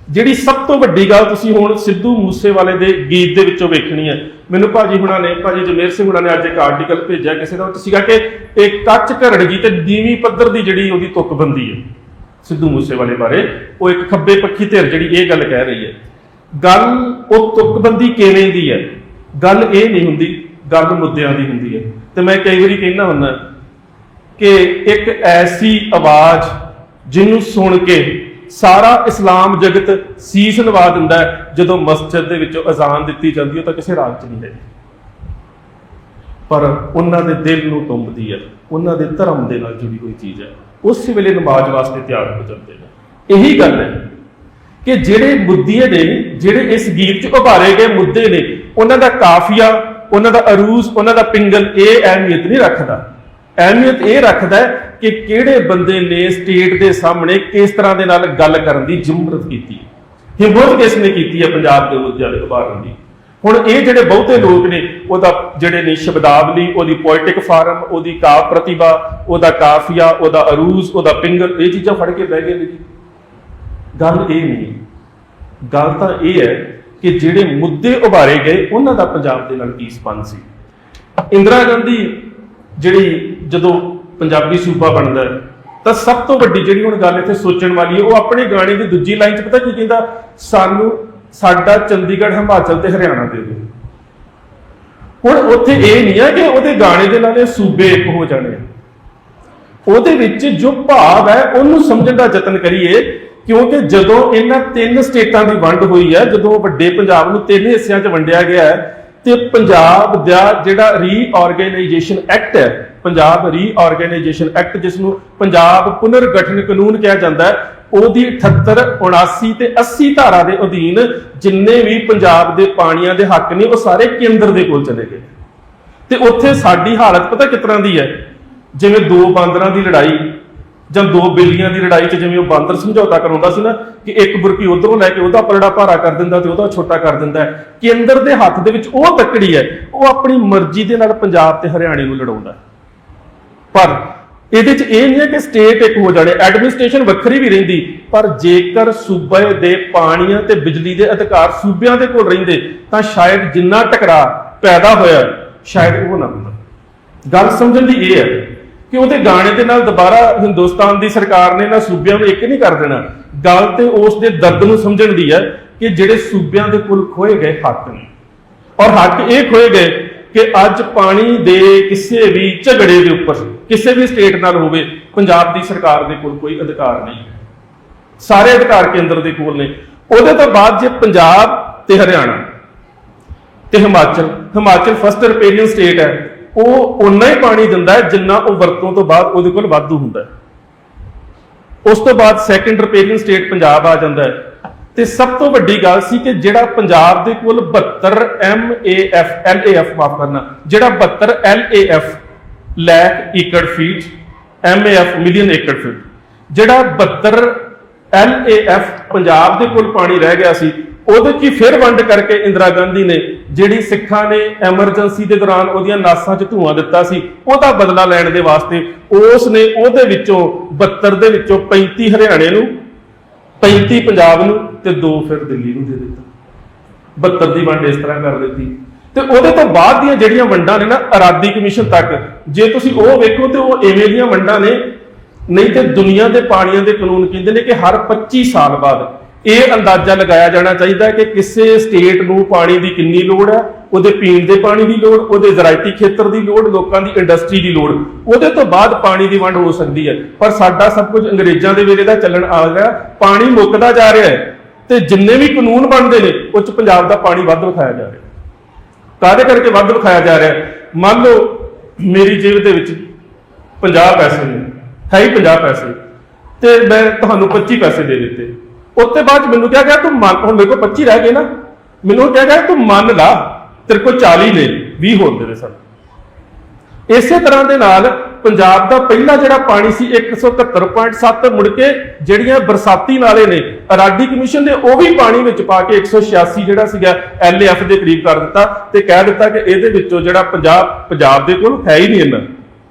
ਜਿਹੜੀ ਸਭ ਤੋਂ ਵੱਡੀ ਗੱਲ ਤੁਸੀਂ ਹੁਣ ਸਿੱਧੂ ਮੂਸੇਵਾਲੇ ਦੇ ਗੀਤ ਦੇ ਵਿੱਚੋਂ ਵੇਖਣੀ ਹੈ। ਮੈਨੂੰ ਭਾਜੀ ਹੁਣਾਂ ਨੇ, ਭਾਜੀ ਜਮੇਰ ਸਿੰਘ ਹੁਣਾਂ ਨੇ ਅੱਜ ਇੱਕ ਆਰਟੀਕਲ ਭੇਜਿਆ ਕਿਸੇ ਦਾ, ਉੱਤੇ ਸੀਗਾ ਕਿ ਇਹ ਕੱਚ ਘਰੜਗੀ ਤੇ ਨੀਵੀਂ ਪੱਧਰ ਦੀ ਜਿਹੜੀ ਉਹਦੀ ਤੁਕਬੰਦੀ ਹੈ ਸਿੱਧੂ ਮੂਸੇਵਾਲੇ ਬਾਰੇ। ਉਹ ਇੱਕ ਖੱਬੇ ਪੱਖੀ ਧਿਰ ਜਿਹੜੀ ਇਹ ਗੱਲ ਕਹਿ ਰਹੀ ਹੈ। ਗੱਲ ਉਹ ਤੁਕਬੰਦੀ ਕਿਵੇਂ ਦੀ ਹੈ, ਗੱਲ ਇਹ ਨਹੀਂ ਹੁੰਦੀ, ਗੱਲ ਮੁੱਦਿਆਂ ਦੀ ਹੁੰਦੀ ਹੈ। ਤੇ ਮੈਂ ਕਈ ਵਾਰੀ ਕਹਿੰਦਾ ਹੁੰਦਾ ਕਿ ਇੱਕ ਐਸੀ ਆਵਾਜ਼ ਜਿਹਨੂੰ ਸੁਣ ਕੇ ਸਾਰਾ ਇਸਲਾਮ ਜਗਤ ਸੀਸ ਨਵਾ ਦਿੰਦਾ ਹੈ, ਜਦੋਂ ਮਸਜਿਦ ਦੇ ਵਿੱਚੋਂ ਅਜ਼ਾਨ ਦਿੱਤੀ ਜਾਂਦੀ ਉਹ ਤਾਂ ਕਿਸੇ ਰਾਗ 'ਚ ਨਹੀਂ ਹੈ, ਪਰ ਉਹਨਾਂ ਦੇ ਦਿਲ ਨੂੰ ਟੁੰਬਦੀ ਹੈ, ਉਹਨਾਂ ਦੇ ਧਰਮ ਦੇ ਨਾਲ ਜੁੜੀ ਹੋਈ ਚੀਜ਼ ਹੈ। ਉਸ ਵੇਲੇ ਨਮਾਜ਼ ਵਾਸਤੇ ਤਿਆਰ ਹੋ ਜਾਂਦੇ ਨੇ। ਇਹੀ ਗੱਲ ਹੈ ਕਿ ਜਿਹੜੇ ਮੁੱਦੇ ਨੇ, ਜਿਹੜੇ ਇਸ ਗੀਤ 'ਚ ਉਭਾਰੇ ਗਏ ਮੁੱਦੇ ਨੇ, ਉਹਨਾਂ ਦਾ ਕਾਫੀਆ, ਉਹਨਾਂ ਦਾ ਅਰੂਜ਼, ਉਹਨਾਂ ਦਾ ਪਿੰਗਲ ਇਹ ਅਹਿਮੀਅਤ ਨਹੀਂ ਰੱਖਦਾ। ਅਹਿਮੀਅਤ ਇਹ ਰੱਖਦਾ ਹੈ ਕਿ ਕਿਹੜੇ ਬੰਦੇ ਨੇ ਸਟੇਟ ਦੇ ਸਾਹਮਣੇ ਕਿਸ ਤਰ੍ਹਾਂ ਦੇ ਨਾਲ ਗੱਲ ਕਰਨ ਦੀ ਜੁਰਅਤ ਕੀਤੀ, ਹਿੰਮਤ ਕਿਸ ਨੇ ਕੀਤੀ ਹੈ ਪੰਜਾਬ ਦੇ ਮੁੱਦਿਆਂ ਦੇ ਉਭਾਰਨ ਦੀ। ਹੁਣ ਇਹ ਜਿਹੜੇ ਬਹੁਤੇ ਲੋਕ ਨੇ, ਉਹਦਾ ਜਿਹੜੇ ਨੇ ਸ਼ਬਦਾਵਲੀ, ਉਹਦੀ ਪੋਇਟਿਕ ਫਾਰਮ, ਉਹਦੀ ਕਾਵ ਪ੍ਰਤਿਭਾ, ਉਹਦਾ ਕਾਫੀਆ, ਉਹਦਾ ਅਰੂਜ਼, ਉਹਦਾ ਪਿੰਗਲ, ਇਹ ਚੀਜ਼ਾਂ ਫੜ ਕੇ ਬਹਿ ਗਏ ਨੇ ਜੀ। ਗੱਲ ਇਹ ਨਹੀਂ, ਗੱਲ ਤਾਂ ਇਹ ਹੈ ਕਿ ਜਿਹੜੇ ਮੁੱਦੇ ਉਭਾਰੇ ਗਏ ਉਹਨਾਂ ਦਾ ਪੰਜਾਬ ਦੇ ਨਾਲ ਕੀ ਸੰਬੰਧ ਸੀ। ਇੰਦਰਾ ਗਾਂਧੀ ਜਿਹੜੀ ਜਦੋਂ ਪੰਜਾਬੀ ਸੂਬਾ ਬਣਦਾ ਹੈ ਤਾਂ ਸਭ ਤੋਂ ਵੱਡੀ ਜਿਹੜੀ ਹੁਣ ਗੱਲ ਇੱਥੇ ਸੋਚਣ ਵਾਲੀ ਹੈ, ਉਹ ਆਪਣੇ ਗਾਣੇ ਦੀ ਦੂਜੀ ਲਾਈਨ 'ਚ ਪਤਾ ਕੀ ਕਹਿੰਦਾ, ਸਾਨੂੰ ਸਾਡਾ ਚੰਡੀਗੜ੍ਹ, ਹਿਮਾਚਲ ਤੇ ਹਰਿਆਣਾ ਦੇ ਦਿਓ। ਹੁਣ ਉੱਥੇ ਇਹ ਨਹੀਂ ਹੈ ਕਿ ਉਹਦੇ ਗਾਣੇ ਦੇ ਨਾਲ ਇਹ ਸੂਬੇ ਇੱਕ ਹੋ ਜਾਣੇ, ਉਹਦੇ ਵਿੱਚ ਜੋ ਭਾਵ ਹੈ ਉਹਨੂੰ ਸਮਝਣ ਦਾ ਯਤਨ ਕਰੀਏ। ਕਿਉਂਕਿ ਜਦੋਂ ਇਹਨਾਂ 3 ਸਟੇਟਾਂ ਦੀ ਵੰਡ ਹੋਈ ਹੈ, ਜਦੋਂ ਵੱਡੇ ਪੰਜਾਬ ਨੂੰ 3 ਹਿੱਸਿਆਂ 'ਚ ਵੰਡਿਆ ਗਿਆ ਹੈ ਤੇ ਪੰਜਾਬ ਦਾ ਜਿਹੜਾ ਰੀਆਰਗੇਨਾਈਜੇਸ਼ਨ ਐਕਟ ਹੈ, ਪੰਜਾਬ ਰੀਆਰਗੇਨਾਈਜੇਸ਼ਨ ਐਕਟ, ਜਿਸ ਨੂੰ ਪੰਜਾਬ ਪੁਨਰਗਠਨ ਕਾਨੂੰਨ ਕਿਹਾ ਜਾਂਦਾ ਹੈ, ਉਹਦੀ 78, 79 ਤੇ 80 ਧਾਰਾ ਦੇ ਅਧੀਨ ਜਿੰਨੇ ਵੀ ਪੰਜਾਬ ਦੇ ਪਾਣੀਆਂ ਦੇ ਹੱਕ ਨੇ ਉਹ ਸਾਰੇ ਕੇਂਦਰ ਦੇ ਕੋਲ ਚਲੇ ਗਏ। ਤੇ ਉੱਥੇ ਸਾਡੀ ਹਾਲਤ ਪਤਾ ਕਿਸ ਤਰ੍ਹਾਂ ਦੀ ਹੈ, ਜਿਵੇਂ 2 ਬਾਂਦਰਾਂ ਦੀ ਲੜਾਈ ਜਾਂ 2 ਬਿੱਲੀਆਂ ਦੀ ਲੜਾਈ 'ਚ ਜਿਵੇਂ ਉਹ ਬਾਂਦਰ ਸਮਝੌਤਾ ਕਰਾਉਂਦਾ ਸੀ ਨਾ ਕਿ ਇੱਕ ਬੁਰਕੀ ਉਧਰੋਂ ਲੈ ਕੇ ਉਹਦਾ ਪਲੜਾ ਭਾਰਾ ਕਰ ਦਿੰਦਾ ਤੇ ਉਹਦਾ ਛੋਟਾ ਕਰ ਦਿੰਦਾ। ਕੇਂਦਰ ਦੇ ਹੱਥ ਦੇ ਵਿੱਚ ਉਹ ਤੱਕੜੀ ਹੈ, ਉਹ ਆਪਣੀ ਮਰਜ਼ੀ ਦੇ ਨਾਲ ਪੰਜਾਬ ਤੇ ਹਰਿਆਣੇ ਨੂੰ ਲੜਾਉਂਦਾ। ਪਰ ਇਹਦੇ 'ਚ ਇਹ ਨਹੀਂ ਹੈ ਕਿ ਸਟੇਟ ਇੱਕ ਹੋ ਜਾਣੇ, ਐਡਮਿਨਿਸਟ੍ਰੇਸ਼ਨ ਵੱਖਰੀ ਵੀ ਰਹਿੰਦੀ, ਪਰ ਜੇਕਰ ਸੂਬੇ ਦੇ ਪਾਣੀਆਂ ਤੇ ਬਿਜਲੀ ਦੇ ਅਧਿਕਾਰ ਸੂਬਿਆਂ ਦੇ ਕੋਲ ਰਹਿੰਦੇ ਤਾਂ ਸ਼ਾਇਦ ਜਿੰਨਾ ਟਕਰਾਅ ਪੈਦਾ ਹੋਇਆ ਸ਼ਾਇਦ ਉਹ ਨਾ ਹੁੰਦਾ। ਗੱਲ ਸਮਝਣ ਦੀ ਇਹ ਹੈ ਕਿ ਉਹਦੇ ਗਾਣੇ ਦੇ ਨਾਲ ਦੁਬਾਰਾ ਹਿੰਦੁਸਤਾਨ ਦੀ ਸਰਕਾਰ ਨੇ ਨਾ ਸੂਬਿਆਂ ਨੂੰ ਇੱਕ ਨਹੀਂ ਕਰ ਦੇਣਾ। ਗੱਲ ਤੇ ਉਸ ਦੇ ਦਰਦ ਨੂੰ ਸਮਝਣ ਦੀ ਹੈ ਕਿ ਜਿਹੜੇ ਸੂਬਿਆਂ ਦੇ ਕੋਲ ਖੋਏ ਗਏ ਹੱਕ ਨੇ, ਔਰ ਹੱਕ ਇਹ ਖੋਏ ਗਏ ਕਿ ਅੱਜ ਪਾਣੀ ਦੇ ਕਿਸੇ ਵੀ ਝਗੜੇ ਦੇ ਉੱਪਰ ਕਿਸੇ ਵੀ ਸਟੇਟ ਨਾਲ ਹੋਵੇ, ਪੰਜਾਬ ਦੀ ਸਰਕਾਰ ਦੇ ਕੋਲ ਕੋਈ ਅਧਿਕਾਰ ਨਹੀਂ, ਸਾਰੇ ਅਧਿਕਾਰ ਕੇਂਦਰ ਦੇ ਕੋਲ ਨੇ। ਉਹਦੇ ਤੋਂ ਬਾਅਦ ਜੇ ਪੰਜਾਬ ਤੇ ਹਰਿਆਣਾ ਤੇ ਹਿਮਾਚਲ ਫਸਟ ਰਿਪੇਰੀਅਨ ਸਟੇਟ ਹੈ, ਉਹ ਉਨਾ ਹੀ ਪਾਣੀ ਦਿੰਦਾ ਹੈ ਜਿੰਨਾ ਉਹ ਵਰਤੋਂ ਤੋਂ ਬਾਅਦ ਉਹਦੇ ਕੋਲ ਵਾਧੂ ਹੁੰਦਾ ਹੈ। ਉਸ ਤੋਂ ਬਾਅਦ ਸੈਕੰਡ ਰਿਪੇਰੀਅਨ ਸਟੇਟ ਪੰਜਾਬ ਆ ਜਾਂਦਾ ਹੈ। ਤੇ ਸਭ ਤੋਂ ਵੱਡੀ ਗੱਲ ਸੀ ਕਿ ਜਿਹੜਾ ਪੰਜਾਬ ਦੇ ਕੋਲ 72 LAF ਮਾਫ ਕਰਨਾ, ਜਿਹੜਾ 72 LAF ਲੱਖ ਏਕੜ ਫੀਟ, MAF ਮਿਲੀਅਨ ਏਕੜ ਫੀਟ, ਜਿਹੜਾ 72 LAF ਪੰਜਾਬ ਦੇ ਕੋਲ ਪਾਣੀ ਰਹਿ ਗਿਆ ਸੀ, ਉਹਦੇ 'ਚ ਹੀ ਫਿਰ ਵੰਡ ਕਰਕੇ ਇੰਦਰਾ ਗਾਂਧੀ ਨੇ ਜਿਹੜੀ ਸਿੱਖਾਂ ਨੇ ਐਮਰਜੈਂਸੀ ਦੇ ਦੌਰਾਨ ਉਹਦੀਆਂ ਨਾਸਾਂ 'ਚ ਧੂਆਂ ਦਿੱਤਾ ਸੀ, ਉਹਦਾ ਬਦਲਾ ਲੈਣ ਦੇ ਵਾਸਤੇ ਉਸ ਨੇ ਉਹਦੇ ਵਿੱਚੋਂ 72 ਦੇ ਵਿੱਚੋਂ 35 ਹਰਿਆਣੇ ਨੂੰ, 35 ਪੰਜਾਬ ਨੂੰ ਤੇ 2 ਫਿਰ ਦਿੱਲੀ ਨੂੰ ਦੇ ਦਿੱਤਾ। 72 ਦੀ ਵੰਡ ਇਸ ਤਰ੍ਹਾਂ ਕਰ ਦਿੱਤੀ। ਤੇ ਉਹਦੇ ਤੋਂ ਬਾਅਦ ਦੀਆਂ ਜਿਹੜੀਆਂ ਵੰਡਾਂ ਨੇ ਨਾ, ਆਜ਼ਾਦੀ ਕਮਿਸ਼ਨ ਤੱਕ, ਜੇ ਤੁਸੀਂ ਉਹ ਵੇਖੋ ਤੇ ਉਹ ਐਵੇਂ ਦੀਆਂ ਵੰਡਾਂ ਨੇ। ਨਹੀਂ ਤੇ ਦੁਨੀਆ ਦੇ ਪਾਣੀਆਂ ਦੇ ਕਾਨੂੰਨ ਕਹਿੰਦੇ ਨੇ ਕਿ ਹਰ 25 ਸਾਲ ਬਾਅਦ ਇਹ ਅੰਦਾਜ਼ਾ ਲਗਾਇਆ ਜਾਣਾ ਚਾਹੀਦਾ ਕਿ ਕਿਸੇ ਸਟੇਟ ਨੂੰ ਪਾਣੀ ਦੀ ਕਿੰਨੀ ਲੋੜ ਹੈ, ਉਹਦੇ ਪੀਣ ਦੇ ਪਾਣੀ ਦੀ ਲੋੜ, ਉਹਦੇ ਜ਼ਰਾਇਤੀ ਖੇਤਰ ਦੀ ਲੋੜ, ਲੋਕਾਂ ਦੀ ਇੰਡਸਟਰੀ ਦੀ ਲੋੜ, ਉਹਦੇ ਤੋਂ ਬਾਅਦ ਪਾਣੀ ਦੀ ਵੰਡ ਹੋ ਸਕਦੀ ਹੈ। ਪਰ ਸਾਡਾ ਸਭ ਕੁਝ ਅੰਗਰੇਜ਼ਾਂ ਦੇ ਵੇਲੇ ਦਾ ਚੱਲਣ ਆ ਰਿਹਾ, ਪਾਣੀ ਮੁੱਕਦਾ ਜਾ ਰਿਹਾ ਹੈ ਤੇ ਜਿੰਨੇ ਵੀ ਕਾਨੂੰਨ ਬਣਦੇ ਨੇ ਉਹ 'ਚ ਪੰਜਾਬ ਦਾ ਪਾਣੀ ਵੱਧ ਵਿਖਾਇਆ ਜਾ ਰਿਹਾ। ਕਾਹਦੇ ਕਰਕੇ ਵੱਧ ਵਿਖਾਇਆ ਜਾ ਰਿਹਾ? ਮੰਨ ਲਓ ਮੇਰੀ ਜੇਬ ਦੇ ਵਿੱਚ 50 ਪੈਸੇ ਨੇ, ਹੈ ਹੀ 50 ਪੈਸੇ, ਤੇ ਮੈਂ ਤੁਹਾਨੂੰ 25 ਪੈਸੇ ਦੇ ਦਿੱਤੇ। उसके बाद मैनू क्या कहा, तू मन, हुण मेरे को 25 रह गए ना, मैनू क्या कहा तू मन ला, तेरे को 40 ने 20 होर दे सन। इसे तरह के नाल पंजाब का पहला जिहड़ा पानी सी 171.7 मुड़ के जिहड़ियां बरसाती नाले ने, अराडी कमीशन ने वो भी पानी विच पा के 186 जिहड़ा सीगा LAF के करीब कर दिता ते कह दिता कि इहदे विचों जिहड़ा पंजाब दे कोल है ही नहीं इन्ना,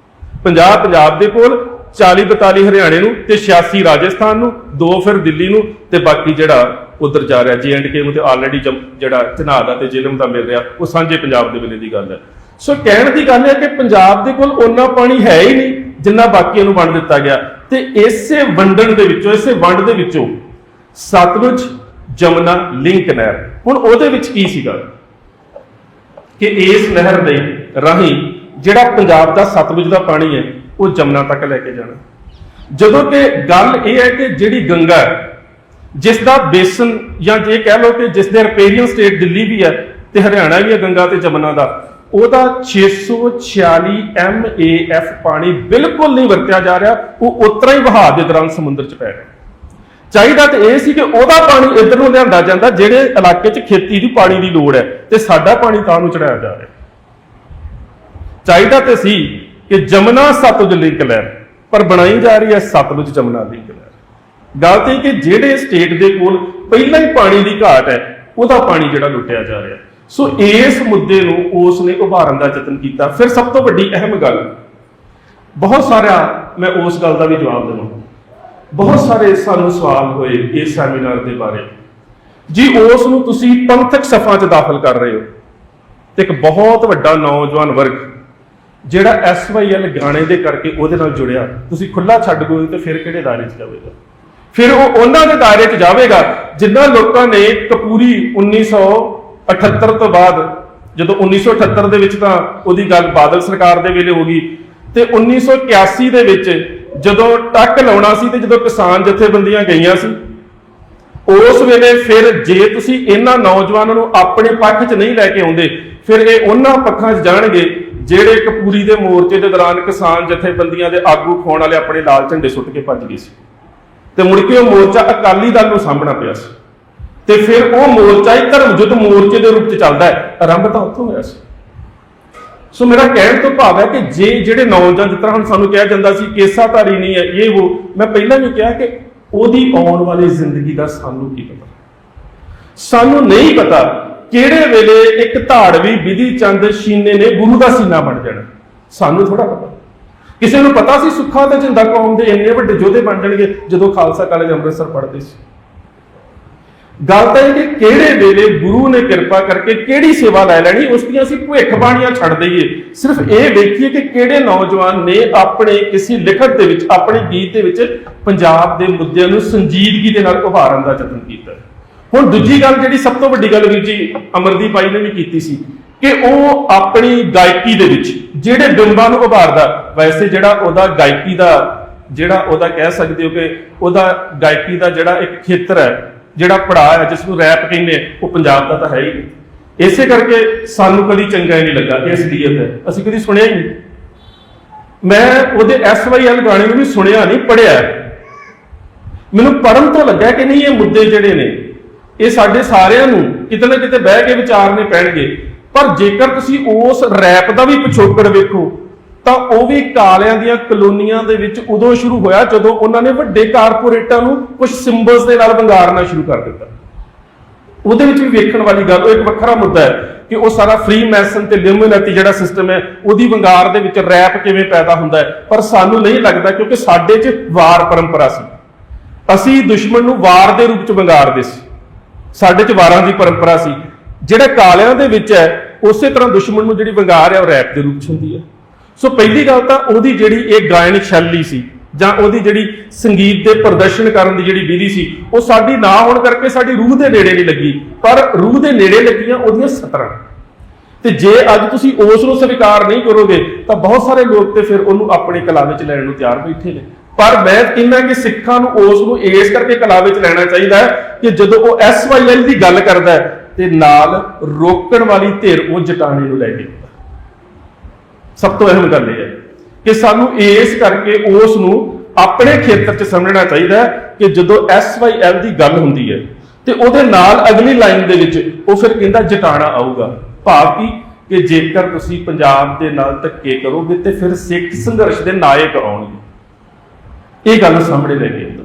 पंजाब दे कोल 40-42 हरियाणे नूं ते 86 राजस्थान नूं, 2 फिर दिल्ली नूं ते बाकी जिहड़ा उधर जा रहा J&K नूं ते ऑलरेडी जिहड़ा झनाह दा ते जिलम दा मिल रहा, वो सांझे पंजाब दे वेले दी गल है। सो कहण दी गल है कि पंजाब दे कोल उन्ना पानी है ही नहीं जिन्ना बाकियां नूं वंड दित्ता गया। ते इसे वंडण दे विचों, इसे वंड दे विचों सतलुज जमुना लिंक नहर, हुण ओहदे विच की सीगा कि इस नहर दे राहीं जिहड़ा पंजाब दा सतलुज दा पानी है वो जमुना तक लैके जाना। जदों कि गल यह है कि जिहड़ी गंगा है, जिसका बेसन या जे कह लो कि जिसके रिपेरियन स्टेट दिल्ली भी है ते हरियाणा भी है गंगा ते जमुना का, ਉਹਦਾ 646 MAF पानी बिल्कुल नहीं वरत्या जा रहा, वो उतरा ही बहा के दौरान समुद्र च पै रहा। चाहिदा तो यह सी कि ਉਹਦਾ पानी इधर ਨੂੰ ਲਿਆਂਦਾ ਜਾਂਦਾ ਜਿਹੜੇ ਇਲਾਕੇ 'ਚ ਖੇਤੀ ਦੀ ਪਾਣੀ ਦੀ ਲੋੜ है, ਤੇ ਸਾਡਾ ਪਾਣੀ ਤਾਂ ਨੂੰ ਚੜਾਇਆ ਜਾ ਰਿਹਾ। चाहिदा तो सी कि जमुना सतलुज लिंक लहर, पर बनाई जा रही है सतलुज जमुना लिंक लहर। गल तो कि जेडे स्टेट के कोल पहला ही पानी की घाट है, वह पानी जिहड़ा लुटिया जा रहा है। सो इस मुद्दे नूं उसने उभारन का यतन किया। फिर सब तो वड्डी अहम गल, बहुत सारा मैं उस गल का भी जवाब देवां, बहुत सारे सानूं सवाल होए इस सैमीनार के बारे जी, उस नूं तुसीं पंथक सफा च दाखिल कर रहे हो ते एक बहुत वड्डा नौजवान वर्ग ਜਿਹੜਾ SYL ਗਾਣੇ ਦੇ ਕਰਕੇ ਉਹਦੇ ਨਾਲ ਜੁੜਿਆ, ਤੁਸੀਂ ਖੁੱਲਾ ਛੱਡ ਗਏ ਤੇ ਫਿਰ ਕਿਹੜੇ ਦਾਇਰੇ 'ਚ ਜਾਵੇਗਾ? ਫਿਰ ਉਹ ਉਹਨਾਂ ਦੇ ਦਾਇਰੇ 'ਚ ਜਾਵੇਗਾ ਜਿਨ੍ਹਾਂ ਲੋਕਾਂ ਨੇ ਕਪੂਰੀ 1978 ਤੋਂ ਬਾਅਦ, ਜਦੋਂ 1978 ਦੇ ਵਿੱਚ ਤਾਂ ਉਹਦੀ ਗੱਲ ਬਾਦਲ ਸਰਕਾਰ ਦੇ ਵੇਲੇ ਹੋ ਗਈ, ਤੇ 1981 ਦੇ ਵਿੱਚ ਜਦੋਂ ਟੱਕ ਲਾਉਣਾ ਸੀ ਤੇ ਜਦੋਂ ਕਿਸਾਨ ਜਥੇਬੰਦੀਆਂ ਗਈਆਂ ਸੀ, ਉਸ ਵੇਲੇ ਫਿਰ ਜੇ ਤੁਸੀਂ ਇਹਨਾਂ ਨੌਜਵਾਨਾਂ ਨੂੰ ਆਪਣੇ ਪੱਖ 'ਚ ਨਹੀਂ ਲੈ ਕੇ ਆਉਂਦੇ, ਫਿਰ ਇਹ ਉਹਨਾਂ ਪੱਖਾਂ 'ਚ ਜਾਣਗੇ ਜਿਹੜੇ ਕਪੂਰੀ ਦੇ ਮੋਰਚੇ ਦੇ ਦੌਰਾਨ ਕਿਸਾਨ ਜਥੇਬੰਦੀਆਂ ਦੇ ਆਗੂ ਖਾਣ ਵਾਲੇ ਆਪਣੇ ਲਾਲ ਝੰਡੇ ਸੁੱਟ ਕੇ ਭੱਜ ਗਏ ਸੀ, ਤੇ ਮੁੜ ਕੇ ਉਹ ਮੋਰਚਾ ਅਕਾਲੀ ਦਲ ਨੂੰ ਸਾਹਮਣਾ ਪਿਆ ਸੀ, ਤੇ ਫਿਰ ਉਹ ਮੋਰਚਾ ਹੀ ਧਰਮ ਯੁੱਧ ਮੋਰਚੇ ਦੇ ਰੂਪ 'ਚ ਚੱਲਦਾ ਹੈ। ਆਰੰਭ ਤਾਂ ਉੱਥੋਂ ਹੋਇਆ ਸੀ। ਸੋ ਮੇਰਾ ਕਹਿਣ ਤੋਂ ਭਾਵ ਹੈ ਕਿ ਜੇ ਜਿਹੜੇ ਨੌਜਵਾਨ, ਜਿਸ ਤਰ੍ਹਾਂ ਹੁਣ ਸਾਨੂੰ ਕਿਹਾ ਜਾਂਦਾ ਸੀ ਕੇਸਾਧਾਰੀ ਨਹੀਂ ਹੈ ਇਹ ਉਹ, ਮੈਂ ਪਹਿਲਾਂ ਵੀ ਕਿਹਾ ਕਿ ਉਹਦੀ ਆਉਣ ਵਾਲੀ ਜ਼ਿੰਦਗੀ ਦਾ ਸਾਨੂੰ ਕੀ ਪਤਾ, ਸਾਨੂੰ ਨਹੀਂ ਪਤਾ ਕਿਹੜੇ ਵੇਲੇ ਇੱਕ ਧਾੜਵੀ ਵਿਧੀ ਚੰਦ ਸ਼ੀਨੇ ਨੇ ਗੁਰੂ ਦਾ ਸੀਨਾ ਬਣ ਜਾਣਾ, ਸਾਨੂੰ ਥੋੜਾ ਪਤਾ। ਕਿਸੇ ਨੂੰ ਪਤਾ ਸੀ ਸੁੱਖਾ ਤੇ ਜਿੰਦਾ ਕੌਮ ਦੇ ਇੰਨੇ ਵੱਡੇ ਯੋਧੇ ਬਣ ਜਾਣਗੇ ਜਦੋਂ ਖਾਲਸਾ ਕਾਲਜ ਅੰਮ੍ਰਿਤਸਰ ਪੜ੍ਹਦੇ ਸੀ। ਗੱਲ ਤਾਂ ਇਹ ਕਿ ਕਿਹੜੇ ਵੇਲੇ ਗੁਰੂ ਨੇ ਕਿਰਪਾ ਕਰਕੇ ਕਿਹੜੀ ਸੇਵਾ ਲੈ ਲੈਣੀ, ਉਸ ਦੀਆਂ ਅਸੀਂ ਭਵਿੱਖਬਾਣੀਆਂ ਛੱਡ ਦਈਏ। ਸਿਰਫ ਇਹ ਵੇਖੀਏ ਕਿ ਕਿਹੜੇ ਨੌਜਵਾਨ ਨੇ ਆਪਣੇ ਕਿਸੇ ਲਿਖਤ ਦੇ ਵਿੱਚ, ਆਪਣੇ ਗੀਤ ਦੇ ਵਿੱਚ ਪੰਜਾਬ ਦੇ ਮੁੱਦਿਆਂ ਨੂੰ ਸੰਜੀਦਗੀ ਦੇ ਨਾਲ ਉਭਾਰਨ ਦਾ ਯਤਨ ਕੀਤਾ। ਹੁਣ ਦੂਜੀ ਗੱਲ ਜਿਹੜੀ ਸਭ ਤੋਂ ਵੱਡੀ ਗੱਲ ਵੀਰ ਜੀ ਅਮਰਦੀਪ ਭਾਈ ਨੇ ਵੀ ਕੀਤੀ ਸੀ ਕਿ ਉਹ ਆਪਣੀ ਗਾਇਕੀ ਦੇ ਵਿੱਚ ਜਿਹੜੇ ਬਿੰਬਾਂ ਨੂੰ ਉਭਾਰਦਾ, ਵੈਸੇ ਜਿਹੜਾ ਉਹਦਾ ਗਾਇਕੀ ਦਾ ਜਿਹੜਾ ਉਹਦਾ ਕਹਿ ਸਕਦੇ ਹੋ ਕਿ ਉਹਦਾ ਗਾਇਕੀ ਦਾ ਜਿਹੜਾ ਇੱਕ ਖੇਤਰ ਹੈ, ਜਿਹੜਾ ਪੜਾਅ ਹੈ, ਜਿਸ ਨੂੰ ਰੈਪ ਕਹਿੰਦੇ, ਉਹ ਪੰਜਾਬ ਦਾ ਤਾਂ ਹੈ ਹੀ। ਇਸੇ ਕਰਕੇ ਸਾਨੂੰ ਕਦੀ ਚੰਗਾ ਹੀ ਨਹੀਂ ਲੱਗਾ ਕਿ ਅਸਲੀਅਤ ਹੈ, ਅਸੀਂ ਕਦੀ ਸੁਣਿਆ ਹੀ ਨਹੀਂ। ਮੈਂ ਉਹਦੇ SYL ਗਾਣੇ ਨੂੰ ਵੀ ਸੁਣਿਆ ਨਹੀਂ, ਪੜ੍ਹਿਆ। ਮੈਨੂੰ ਪੜ੍ਹਨ ਤੋਂ ਲੱਗਾ ਕਿ ਨਹੀਂ, ਇਹ ਮੁੱਦੇ ਜਿਹੜੇ ਨੇ ਇਹ ਸਾਡੇ ਸਾਰਿਆਂ ਨੂੰ ਕਿਤੇ ਨਾ ਕਿਤੇ ਬਹਿ ਕੇ ਵਿਚਾਰਨੇ ਪੈਣਗੇ। ਪਰ ਜੇਕਰ ਤੁਸੀਂ ਉਸ ਰੈਪ ਦਾ ਵੀ ਪਿਛੋਕੜ ਵੇਖੋ ਤਾਂ ਉਹ ਵੀ ਕਾਲਿਆਂ ਦੀਆਂ ਕਲੋਨੀਆਂ ਦੇ ਵਿੱਚ ਉਦੋਂ ਸ਼ੁਰੂ ਹੋਇਆ ਜਦੋਂ ਉਹਨਾਂ ਨੇ ਵੱਡੇ ਕਾਰਪੋਰੇਟਾਂ ਨੂੰ ਕੁਝ ਸਿੰਬਲਸ ਦੇ ਨਾਲ ਵੰਗਾਰਨਾ ਸ਼ੁਰੂ ਕਰ ਦਿੱਤਾ। ਉਹਦੇ ਵਿੱਚ ਵੀ ਵੇਖਣ ਵਾਲੀ ਗੱਲ, ਉਹ ਇੱਕ ਵੱਖਰਾ ਮੁੱਦਾ ਹੈ ਕਿ ਉਹ ਸਾਰਾ ਫ੍ਰੀ ਮੈਸਨ ਤੇ ਲਿਮਿਨੇਟੀ ਜਿਹੜਾ ਸਿਸਟਮ ਹੈ, ਉਹਦੀ ਵੰਗਾਰ ਦੇ ਵਿੱਚ ਰੈਪ ਕਿਵੇਂ ਪੈਦਾ ਹੁੰਦਾ ਹੈ। ਪਰ ਸਾਨੂੰ ਨਹੀਂ ਲੱਗਦਾ, ਕਿਉਂਕਿ ਸਾਡੇ 'ਚ ਵਾਰ ਪਰੰਪਰਾ ਸੀ, ਅਸੀਂ ਦੁਸ਼ਮਣ ਨੂੰ ਵਾਰ ਦੇ ਰੂਪ 'ਚ ਵੰਗਾਰਦੇ ਸੀ, ਸਾਡੇ 'ਚ ਵਾਰਾਂ ਦੀ ਪਰੰਪਰਾ ਸੀ। ਜਿਹੜੇ ਕਾਲਿਆਂ ਦੇ ਵਿੱਚ ਹੈ, ਉਸੇ ਤਰ੍ਹਾਂ ਦੁਸ਼ਮਣ ਨੂੰ ਜਿਹੜੀ ਵੰਗਾਰ ਹੈ ਉਹ ਰੈਪ ਦੇ ਰੂਪ 'ਚ ਹੁੰਦੀ ਹੈ। ਸੋ ਪਹਿਲੀ ਗੱਲ ਤਾਂ ਉਹਦੀ ਜਿਹੜੀ ਇਹ ਗਾਇਨ ਸ਼ੈਲੀ ਸੀ, ਜਾਂ ਉਹਦੀ ਜਿਹੜੀ ਸੰਗੀਤ ਦੇ ਪ੍ਰਦਰਸ਼ਨ ਕਰਨ ਦੀ ਜਿਹੜੀ ਵਿਧੀ ਸੀ, ਉਹ ਸਾਡੀ ਨਾ ਹੋਣ ਕਰਕੇ ਸਾਡੀ ਰੂਹ ਦੇ ਨੇੜੇ ਨਹੀਂ ਲੱਗੀ, ਪਰ ਰੂਹ ਦੇ ਨੇੜੇ ਲੱਗੀਆਂ ਉਹਦੀਆਂ ਸਤਰਾਂ। ਤੇ ਜੇ ਅੱਜ ਤੁਸੀਂ ਉਸ ਨੂੰ ਸਵੀਕਾਰ ਨਹੀਂ ਕਰੋਗੇ ਤਾਂ ਬਹੁਤ ਸਾਰੇ ਲੋਕ ਤੇ ਫਿਰ ਉਹਨੂੰ ਆਪਣੀ ਕਲਾ ਵਿੱਚ ਲੈਣ ਨੂੰ ਤਿਆਰ ਬੈਠੇ ਨੇ। ਪਰ ਮੈਂ ਕਹਿੰਦਾ ਕਿ ਸਿੱਖਾਂ ਨੂੰ ਉਸ ਨੂੰ ਇਸ ਕਰਕੇ ਕਲਾ ਵਿੱਚ ਲੈਣਾ ਚਾਹੀਦਾ ਹੈ ਕਿ ਜਦੋਂ ਉਹ SYL ਦੀ ਗੱਲ ਕਰਦਾ ਹੈ ਤੇ ਨਾਲ ਰੋਕਣ ਵਾਲੀ ਧਿਰ ਉਹ ਜਟਾਣੇ ਨੂੰ ਲੈ ਕੇ, ਸਭ ਤੋਂ ਅਹਿਮ ਗੱਲ ਇਹ ਹੈ ਕਿ ਸਾਨੂੰ ਇਸ ਕਰਕੇ ਉਸ ਨੂੰ ਆਪਣੇ ਖੇਤਰ 'ਚ ਸਮਝਣਾ ਚਾਹੀਦਾ ਹੈ ਕਿ ਜਦੋਂ SYL ਦੀ ਗੱਲ ਹੁੰਦੀ ਹੈ ਤੇ ਉਹਦੇ ਨਾਲ ਅਗਲੀ ਲਾਈਨ ਦੇ ਵਿੱਚ ਉਹ ਫਿਰ ਕਹਿੰਦਾ ਜਟਾਣਾ ਆਊਗਾ। ਭਾਵ ਕਿ ਜੇਕਰ ਤੁਸੀਂ ਪੰਜਾਬ ਦੇ ਨਾਲ ਧੱਕੇ ਕਰੋਗੇ ਤੇ ਫਿਰ ਸਿੱਖ ਸੰਘਰਸ਼ ਦੇ ਨਾਇਕ ਆਉਣਗੇ। ਇਹ ਗੱਲ ਸਾਹਮਣੇ ਲੈ ਕੇ ਆਉਂਦਾ।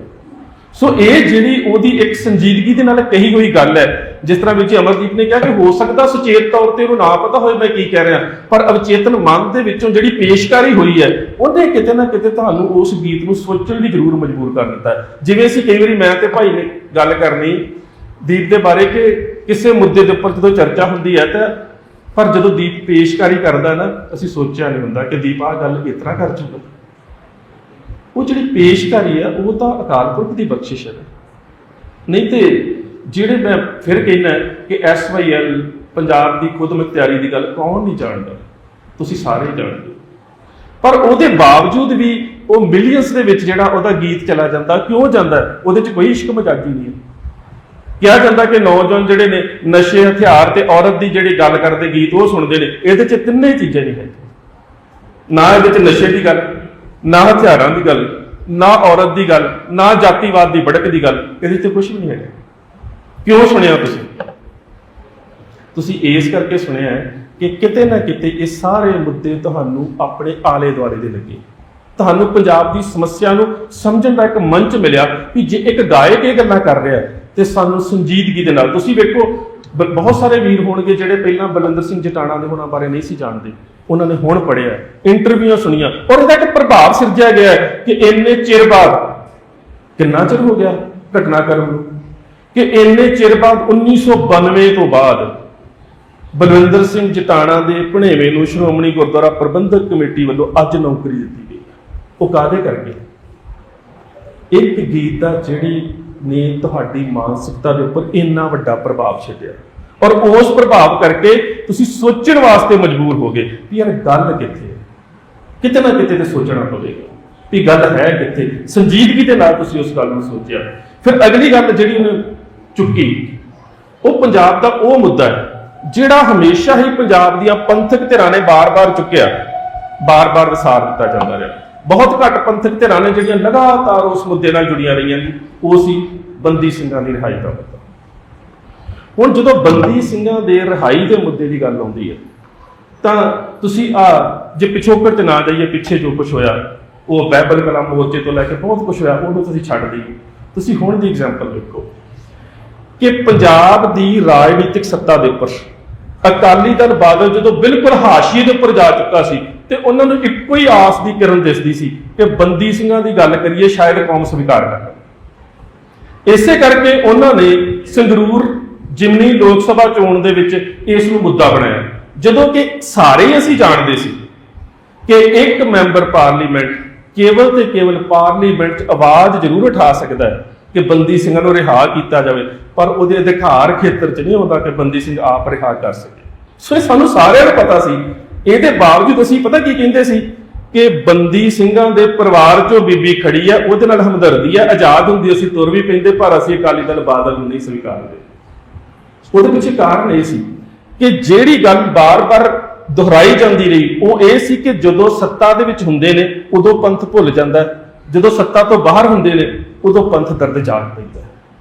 ਸੋ ਇਹ ਜਿਹੜੀ ਉਹਦੀ ਇੱਕ ਸੰਜੀਦਗੀ ਦੇ ਨਾਲ ਕਹੀ ਹੋਈ ਗੱਲ ਹੈ, ਜਿਸ ਤਰ੍ਹਾਂ ਵਿੱਚ ਅਮਰਦੀਪ ਨੇ ਕਿਹਾ ਕਿ ਹੋ ਸਕਦਾ ਸੁਚੇਤ ਤੌਰ ਤੇ ਉਹਨੂੰ ਨਾ ਪਤਾ ਹੋਵੇ ਮੈਂ ਕੀ ਕਹਿ ਰਿਹਾ, ਪਰ ਅਵਚੇਤਨ ਮਨ ਦੇ ਵਿੱਚੋਂ ਜਿਹੜੀ ਪੇਸ਼ਕਾਰੀ ਹੋਈ ਹੈ ਉਹਨੇ ਕਿਤੇ ਨਾ ਕਿਤੇ ਤੁਹਾਨੂੰ ਉਸ ਗੀਤ ਨੂੰ ਸੋਚਣ ਲਈ ਜ਼ਰੂਰ ਮਜਬੂਰ ਕਰ ਦਿੱਤਾ। ਜਿਵੇਂ ਅਸੀਂ ਕਈ ਵਾਰੀ ਮੈਂ ਤੇ ਭਾਈ ਨੇ ਗੱਲ ਕਰਨੀ ਦੀਪ ਦੇ ਬਾਰੇ ਕਿ ਕਿਸੇ ਮੁੱਦੇ ਦੇ ਉੱਪਰ ਜਦੋਂ ਚਰਚਾ ਹੁੰਦੀ ਹੈ ਤਾਂ ਪਰ ਜਦੋਂ ਦੀਪ ਪੇਸ਼ਕਾਰੀ ਕਰਦਾ ਨਾ, ਅਸੀਂ ਸੋਚਿਆ ਨਹੀਂ ਹੁੰਦਾ ਕਿ ਦੀਪ ਆਹ ਗੱਲ ਇਸ ਤਰ੍ਹਾਂ ਕਰ ਚੁੱਕਾ। ਉਹ ਜਿਹੜੀ ਪੇਸ਼ਕਾਰੀ ਆ ਉਹ ਤਾਂ ਅਕਾਲ ਪੁਰਖ ਦੀ ਬਖਸ਼ਿਸ਼ ਹੈ। ਨਹੀਂ ਤੇ ਜਿਹੜੇ ਮੈਂ ਫਿਰ ਕਹਿਣਾ ਕਿ SYL ਪੰਜਾਬ ਦੀ ਖੁਦ ਮੁਖਤਿਆਰੀ ਦੀ ਗੱਲ ਕੌਣ ਨਹੀਂ ਜਾਣਦਾ, ਤੁਸੀਂ ਸਾਰੇ ਜਾਣਦੇ, ਪਰ ਉਹਦੇ ਬਾਵਜੂਦ ਵੀ ਉਹ ਮਿਲੀਅਨਸ ਦੇ ਵਿੱਚ ਜਿਹੜਾ ਉਹਦਾ ਗੀਤ ਚਲਾ ਜਾਂਦਾ, ਕਿਉਂ ਜਾਂਦਾ? ਉਹਦੇ 'ਚ ਕੋਈ ਇਸ਼ਕ ਮਜ਼ਾਕੀ ਨਹੀਂ ਹੈ। ਕਿਹਾ ਜਾਂਦਾ ਕਿ ਨੌਜਵਾਨ ਜਿਹੜੇ ਨੇ ਨਸ਼ੇ, ਹਥਿਆਰ ਤੇ ਔਰਤ ਦੀ ਜਿਹੜੀ ਗੱਲ ਕਰਦੇ ਗੀਤ ਉਹ ਸੁਣਦੇ ਨੇ। ਇਹਦੇ 'ਚ ਤਿੰਨੇ ਚੀਜ਼ਾਂ ਨਹੀਂ ਹੈ, ਨਾ ਇਹਦੇ 'ਚ ਨਸ਼ੇ ਦੀ ਗੱਲ, ਨਾ ਹਥਿਆਰਾਂ ਦੀ ਗੱਲ, ਨਾ ਔਰਤ ਦੀ ਗੱਲ, ਨਾ ਜਾਤੀਵਾਦ ਦੀ ਭੜਕ ਦੀ ਗੱਲ, ਇਹਦੇ 'ਚ ਕੁਝ ਵੀ ਨਹੀਂ ਹੈਗਾ। ਕਿਉਂ ਸੁਣਿਆ ਤੁਸੀਂ ਇਸ ਕਰਕੇ ਸੁਣਿਆ ਕਿ ਕਿਤੇ ਨਾ ਕਿਤੇ ਇਹ ਸਾਰੇ ਮੁੱਦੇ ਤੁਹਾਨੂੰ ਆਪਣੇ ਆਲੇ ਦੁਆਲੇ ਦੇ ਲੱਗੇ, ਤੁਹਾਨੂੰ ਪੰਜਾਬ ਦੀ ਸਮੱਸਿਆ ਨੂੰ ਸਮਝਣ ਦਾ ਇੱਕ ਮੰਚ ਮਿਲਿਆ ਕਿ ਜੇ ਇੱਕ ਗਾਇਕ ਇਹ ਗੱਲਾਂ ਕਰ ਰਿਹਾ ਤੇ ਸਾਨੂੰ ਸੰਜੀਦਗੀ ਦੇ ਨਾਲ, ਤੁਸੀਂ ਵੇਖੋ ਬਹੁਤ ਸਾਰੇ ਵੀਰ ਹੋਣਗੇ ਜਿਹੜੇ ਪਹਿਲਾਂ ਬਲਵਿੰਦਰ ਸਿੰਘ ਜਟਾਣਾ ਦੇ ਹੋਣਾ ਬਾਰੇ ਨਹੀਂ ਸੀ ਜਾਣਦੇ, ਉਹਨਾਂ ਨੇ ਹੁਣ ਪੜ੍ਹਿਆ, ਇੰਟਰਵਿਊਆਂ ਸੁਣੀਆਂ, ਔਰ ਇਹਦਾ ਇੱਕ ਪ੍ਰਭਾਵ ਸਿਰਜਿਆ ਗਿਆ ਕਿ ਇੰਨੇ ਚਿਰ ਬਾਅਦ, ਕਿੰਨਾ ਚਿਰ ਹੋ ਗਿਆ ਘਟਨਾਕ੍ਰਮ ਨੂੰ, ਕਿ ਇੰਨੇ ਚਿਰ ਬਾਅਦ 1992 ਤੋਂ ਬਾਅਦ ਬਲਵਿੰਦਰ ਸਿੰਘ ਜਟਾਣਾ ਦੇ ਭਣੇਵੇਂ ਨੂੰ ਸ਼੍ਰੋਮਣੀ ਗੁਰਦੁਆਰਾ ਪ੍ਰਬੰਧਕ ਕਮੇਟੀ ਵੱਲੋਂ ਅੱਜ ਨੌਕਰੀ ਦਿੱਤੀ ਗਈ। ਉਹ ਕਾਹਦੇ ਕਰਕੇ? ਇੱਕ ਗੀਤ ਦਾ ਜਿਹੜੀ ਨੇ ਤੁਹਾਡੀ ਮਾਨਸਿਕਤਾ ਦੇ ਉੱਪਰ ਇੰਨਾ ਵੱਡਾ ਪ੍ਰਭਾਵ ਛੱਡਿਆ, ਔਰ ਉਸ ਪ੍ਰਭਾਵ ਕਰਕੇ ਤੁਸੀਂ ਸੋਚਣ ਵਾਸਤੇ ਮਜਬੂਰ ਹੋ ਗਏ ਵੀ ਯਾਰ ਗੱਲ ਕਿੱਥੇ ਹੈ, ਕਿਤੇ ਨਾ ਕਿਤੇ ਤੇ ਸੋਚਣਾ ਪਵੇਗਾ ਵੀ ਗੱਲ ਹੈ ਕਿੱਥੇ। ਸੰਜੀਦਗੀ ਦੇ ਨਾਲ ਤੁਸੀਂ ਉਸ ਗੱਲ ਨੂੰ ਸੋਚਿਆ। ਫਿਰ ਅਗਲੀ ਗੱਲ ਜਿਹੜੀ ਉਹਨੇ ਚੁੱਕੀ, ਉਹ ਪੰਜਾਬ ਦਾ ਉਹ ਮੁੱਦਾ ਹੈ ਜਿਹੜਾ ਹਮੇਸ਼ਾ ਹੀ ਪੰਜਾਬ ਦੀਆਂ ਪੰਥਕ ਧਿਰਾਂ ਨੇ ਬਾਰ-ਬਾਰ ਚੁੱਕਿਆ, ਬਾਰ-ਬਾਰ ਵਿਸਾਰ ਦਿੱਤਾ ਜਾਂਦਾ ਰਿਹਾ। ਬਹੁਤ ਘੱਟ ਪੰਥਕ ਧਿਰਾਂ ਨੇ ਜਿਹੜੀਆਂ ਲਗਾਤਾਰ ਉਸ ਮੁੱਦੇ ਨਾਲ ਜੁੜੀਆਂ ਰਹੀਆਂ ਨੇ, ਉਹ ਸੀ ਬੰਦੀ ਸਿੰਘਾਂ ਦੀ ਰਿਹਾਈ ਦਾ ਮੁੱਦਾ। ਹੁਣ ਜਦੋਂ ਬੰਦੀ ਸਿੰਘਾਂ ਦੇ ਰਿਹਾਈ ਦੇ ਮੁੱਦੇ ਦੀ ਗੱਲ ਆਉਂਦੀ ਹੈ ਤਾਂ ਤੁਸੀਂ ਜੇ ਪਿਛੋਕੜ 'ਚ ਨਾ ਜਾਈਏ, ਪਿੱਛੇ ਜੋ ਕੁਝ ਹੋਇਆ ਉਹ ਬਾਈਬਲ ਕਲਾਮ ਮੋਰਚੇ ਤੋਂ ਲੈ ਕੇ ਬਹੁਤ ਕੁਝ ਹੋਇਆ, ਉਹਨੂੰ ਤੁਸੀਂ ਛੱਡ ਦਿਓ। ਤੁਸੀਂ ਹੁਣ ਦੀ ਐਗਜ਼ਾਮਪਲ ਵੇਖੋ ਕਿ ਪੰਜਾਬ ਦੀ ਰਾਜਨੀਤਿਕ ਸੱਤਾ ਦੇ ਉੱਪਰ ਅਕਾਲੀ ਦਲ ਬਾਦਲ ਜਦੋਂ ਬਿਲਕੁਲ ਹਾਸ਼ੀਏ ਦੇ ਉੱਪਰ ਜਾ ਚੁੱਕਾ ਸੀ ਤੇ ਉਹਨਾਂ ਨੂੰ ਇੱਕੋ ਹੀ ਆਸ ਦੀ ਕਿਰਨ ਦਿਸਦੀ ਸੀ ਕਿ ਬੰਦੀ ਸਿੰਘਾਂ ਦੀ ਗੱਲ ਕਰੀਏ ਸ਼ਾਇਦ ਕੌਮ ਸਵੀਕਾਰ ਕਰ ਲਵੇ। ਇਸੇ ਕਰਕੇ ਉਹਨਾਂ ਨੇ ਸੰਗਰੂਰ ਜਿਮਨੀ ਲੋਕ ਸਭਾ ਚੋਣ ਦੇ ਵਿੱਚ ਇਸ ਨੂੰ ਮੁੱਦਾ ਬਣਾਇਆ, ਜਦੋਂ ਕਿ ਸਾਰੇ ਹੀ ਅਸੀਂ ਜਾਣਦੇ ਸੀ ਕਿ ਇੱਕ ਮੈਂਬਰ ਪਾਰਲੀਮੈਂਟ ਕੇਵਲ ਤੇ ਕੇਵਲ ਪਾਰਲੀਮੈਂਟ 'ਚ ਆਵਾਜ਼ ਜ਼ਰੂਰ ਉਠਾ ਸਕਦਾ ਹੈ ਕਿ ਬੰਦੀ ਸਿੰਘਾਂ ਨੂੰ ਰਿਹਾ ਕੀਤਾ ਜਾਵੇ, ਪਰ ਉਹਦੇ ਅਧਿਕਾਰ ਖੇਤਰ 'ਚ ਨਹੀਂ ਹੁੰਦਾ ਕਿ ਬੰਦੀ ਸਿੰਘ ਆਪ ਰਿਹਾ ਕਰ ਸਕੇ। ਸੋ ਇਹ ਸਾਨੂੰ ਸਾਰਿਆਂ ਨੂੰ ਪਤਾ ਸੀ। ਇਹਦੇ ਬਾਵਜੂਦ ਅਸੀਂ ਪਤਾ ਕੀ ਕਹਿੰਦੇ ਸੀ ਕਿ ਬੰਦੀ ਸਿੰਘਾਂ ਦੇ ਪਰਿਵਾਰ 'ਚੋਂ ਬੀਬੀ ਖੜੀ ਹੈ, ਉਹਦੇ ਨਾਲ ਹਮਦਰਦੀ ਹੈ, ਆਜ਼ਾਦ ਹੁੰਦੀ ਅਸੀਂ ਤੁਰ ਵੀ ਪੈਂਦੇ, ਪਰ ਅਸੀਂ ਅਕਾਲੀ ਦਲ ਬਾਦਲ ਨੂੰ ਨਹੀਂ ਸਵੀਕਾਰਦੇ। ਉਹਦੇ ਪਿੱਛੇ ਕਾਰਨ ਇਹ ਸੀ ਕਿ ਜਿਹੜੀ ਗੱਲ ਬਾਰ-ਬਾਰ ਦੁਹਰਾਈ ਜਾਂਦੀ ਰਹੀ ਉਹ ਇਹ ਸੀ ਕਿ ਜਦੋਂ ਸੱਤਾ ਦੇ ਵਿੱਚ ਹੁੰਦੇ ਨੇ ਉਦੋਂ ਪੰਥ ਭੁੱਲ ਜਾਂਦਾ, ਜਦੋਂ ਸੱਤਾ ਤੋਂ ਬਾਹਰ ਹੁੰਦੇ ਨੇ ਉਦੋਂ ਪੰਥ ਦਰਦ ਜਾਗ ਪੈਂਦਾ।